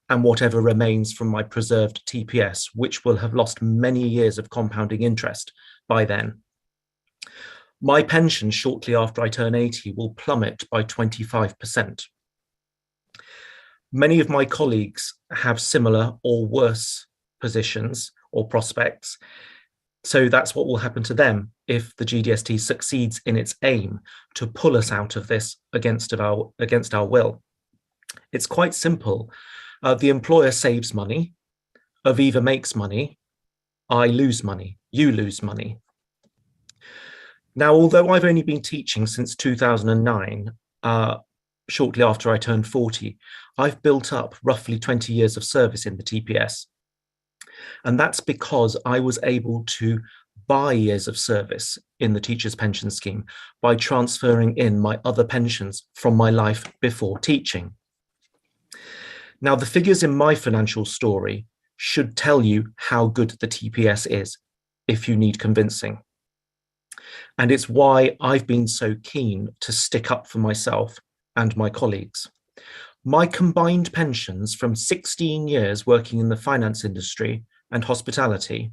and whatever remains from my preserved TPS, which will have lost many years of compounding interest by then. My pension shortly after I turn 80 will plummet by 25%. Many of my colleagues have similar or worse positions or prospects. So that's what will happen to them if the GDST succeeds in its aim to pull us out of this against our will. It's quite simple. The employer saves money, Aviva makes money, I lose money, you lose money. Now, although I've only been teaching since 2009, shortly after I turned 40, I've built up roughly 20 years of service in the TPS. And that's because I was able to buy years of service in the teacher's pension scheme by transferring in my other pensions from my life before teaching. Now, the figures in my financial story should tell you how good the TPS is, if you need convincing. And it's why I've been so keen to stick up for myself and my colleagues. My combined pensions from 16 years working in the finance industry and hospitality,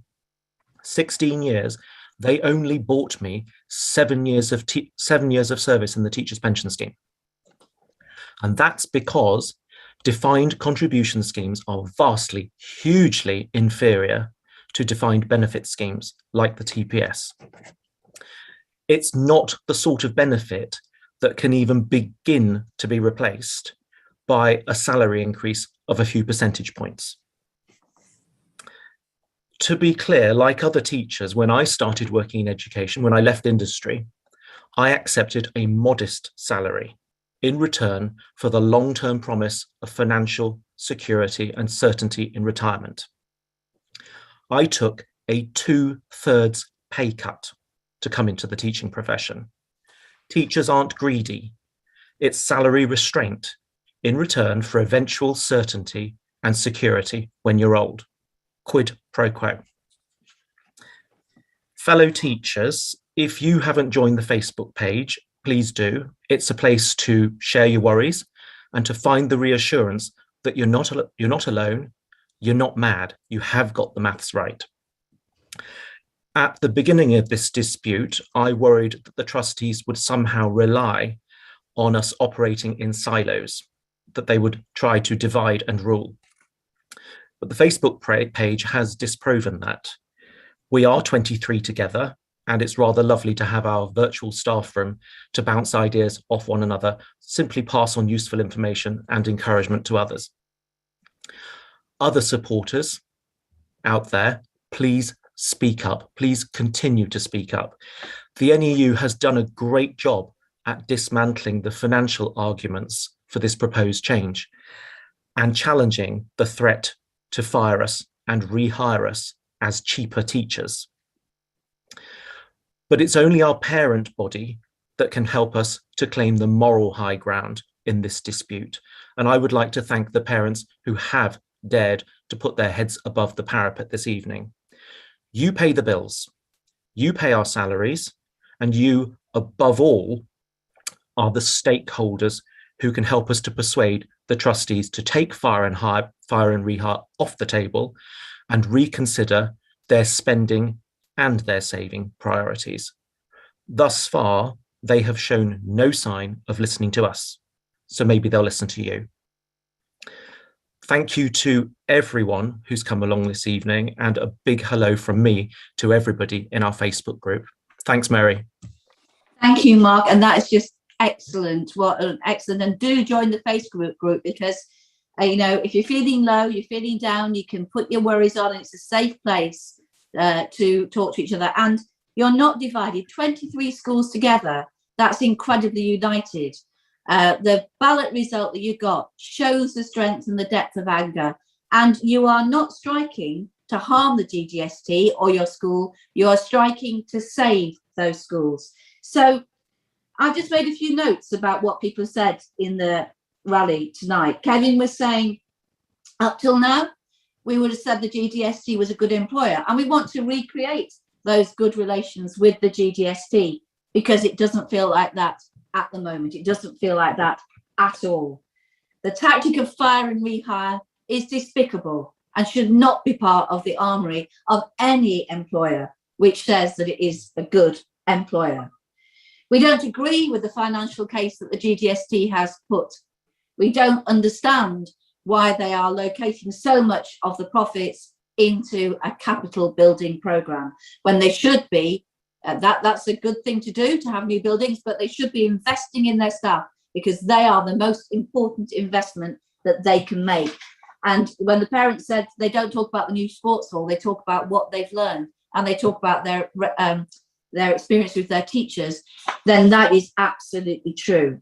16 years, they only bought me 7 years of service in the teacher's pension scheme. And that's because defined contribution schemes are vastly, hugely inferior to defined benefit schemes like the TPS. It's not the sort of benefit that can even begin to be replaced by a salary increase of a few percentage points. To be clear, like other teachers, when I started working in education, when I left industry, I accepted a modest salary in return for the long-term promise of financial security and certainty in retirement. I took a 2/3 pay cut to come into the teaching profession. Teachers aren't greedy. It's salary restraint in return for eventual certainty and security when you're old. Quid pro quo. Fellow teachers, if you haven't joined the Facebook page, please do. It's a place to share your worries and to find the reassurance that you're not alone, you're not mad, you have got the maths right. At the beginning of this dispute, I worried that the trustees would somehow rely on us operating in silos, that they would try to divide and rule. But the Facebook page has disproven that. We are 23 together, and it's rather lovely to have our virtual staff room to bounce ideas off one another, simply pass on useful information and encouragement to others. Other supporters out there, please speak up. Please continue to speak up. The NEU has done a great job at dismantling the financial arguments for this proposed change and challenging the threat to fire us and rehire us as cheaper teachers. But it's only our parent body that can help us to claim the moral high ground in this dispute. And I would like to thank the parents who have dared to put their heads above the parapet this evening. You pay the bills, you pay our salaries, and you, above all, are the stakeholders who can help us to persuade the trustees to take fire and rehire off the table and reconsider their spending and their saving priorities. Thus far, they have shown no sign of listening to us, so maybe they'll listen to you. Thank you to everyone who's come along this evening, and a big hello from me to everybody in our Facebook group. Thanks, Mary. Thank you, Mark, and that is just excellent. What an excellent, and do join the Facebook group because you know, if you're feeling low, you're feeling down, you can put your worries on, and it's a safe place to talk to each other, and you're not divided. 23 schools together, that's incredibly united. The ballot result that you got shows the strength and the depth of anger, and you are not striking to harm the GDST or your school, you are striking to save those schools. So I've just made a few notes about what people said in the rally tonight. Kevin was saying, up till now, we would have said the GDST was a good employer, and we want to recreate those good relations with the GDST because it doesn't feel like that at the moment. It doesn't feel like that at all. The tactic of fire and rehire is despicable and should not be part of the armoury of any employer which says that it is a good employer. We don't agree with the financial case that the GDST has put. We don't understand why they are locating so much of the profits into a capital building programme when they should be. That's a good thing to do, to have new buildings, but they should be investing in their staff because they are the most important investment that they can make. And when the parents said they don't talk about the new sports hall, they talk about what they've learned and they talk about their experience with their teachers, then that is absolutely true.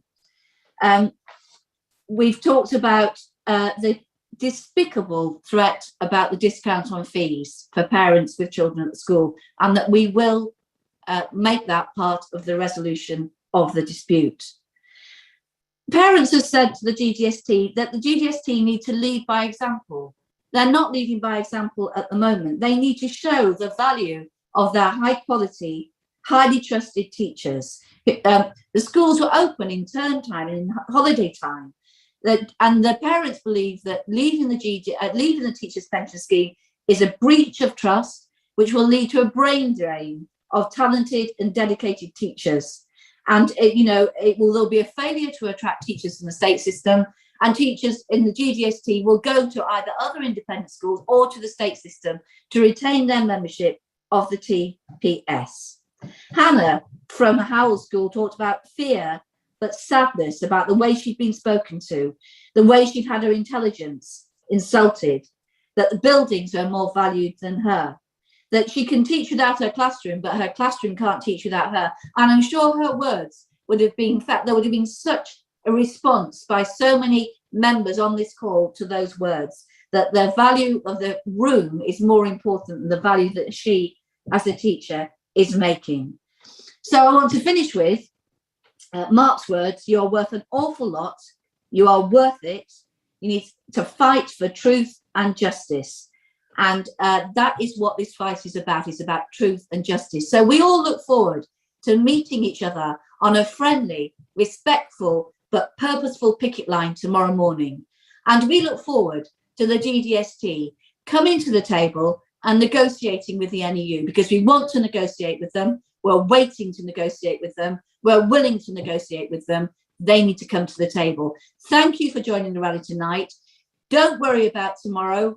We've talked about the despicable threat about the discount on fees for parents with children at the school, and that we will make that part of the resolution of the dispute. Parents have said to the GDST that the GDST need to lead by example. They're not leading by example at the moment. They need to show the value of their high quality, highly trusted teachers. The schools were open in term time and in holiday time. And the parents believe that leaving the teachers' pension scheme is a breach of trust, which will lead to a brain drain of talented and dedicated teachers. And there'll be a failure to attract teachers from the state system, and teachers in the GDST will go to either other independent schools or to the state system to retain their membership of the TPS. Hannah from Howell School talked about fear but sadness about the way she'd been spoken to, the way she'd had her intelligence insulted, that the buildings are more valued than her, that she can teach without her classroom, but her classroom can't teach without her. And I'm sure her words would have been, in fact, there would have been such a response by so many members on this call to those words, that the value of the room is more important than the value that she, as a teacher, is making. So I want to finish with Mark's words: you're worth an awful lot, you are worth it, you need to fight for truth and justice. And that is what this fight is about truth and justice. So we all look forward to meeting each other on a friendly, respectful, but purposeful picket line tomorrow morning. And we look forward to the GDST coming to the table and negotiating with the NEU, because we want to negotiate with them. We're waiting to negotiate with them. We're willing to negotiate with them. They need to come to the table. Thank you for joining the rally tonight. Don't worry about tomorrow.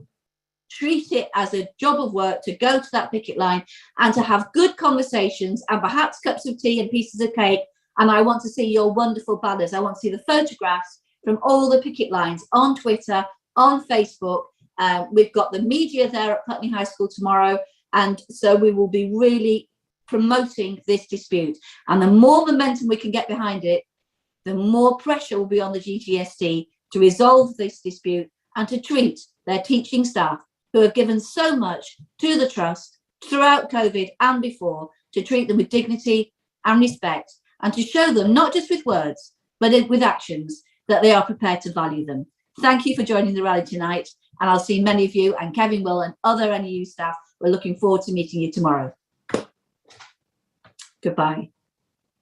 Treat it as a job of work to go to that picket line and to have good conversations and perhaps cups of tea and pieces of cake. And I want to see your wonderful banners. I want to see the photographs from all the picket lines on Twitter, on Facebook. We've got the media there at Putney High School tomorrow. And so we will be really promoting this dispute. And the more momentum we can get behind it, the more pressure will be on the GDST to resolve this dispute and to treat their teaching staff, who have given so much to the trust throughout COVID and before, to treat them with dignity and respect, and to show them, not just with words, but with actions, that they are prepared to value them. Thank you for joining the rally tonight, and I'll see many of you, and Kevin will, and other NEU staff. We're looking forward to meeting you tomorrow. Goodbye.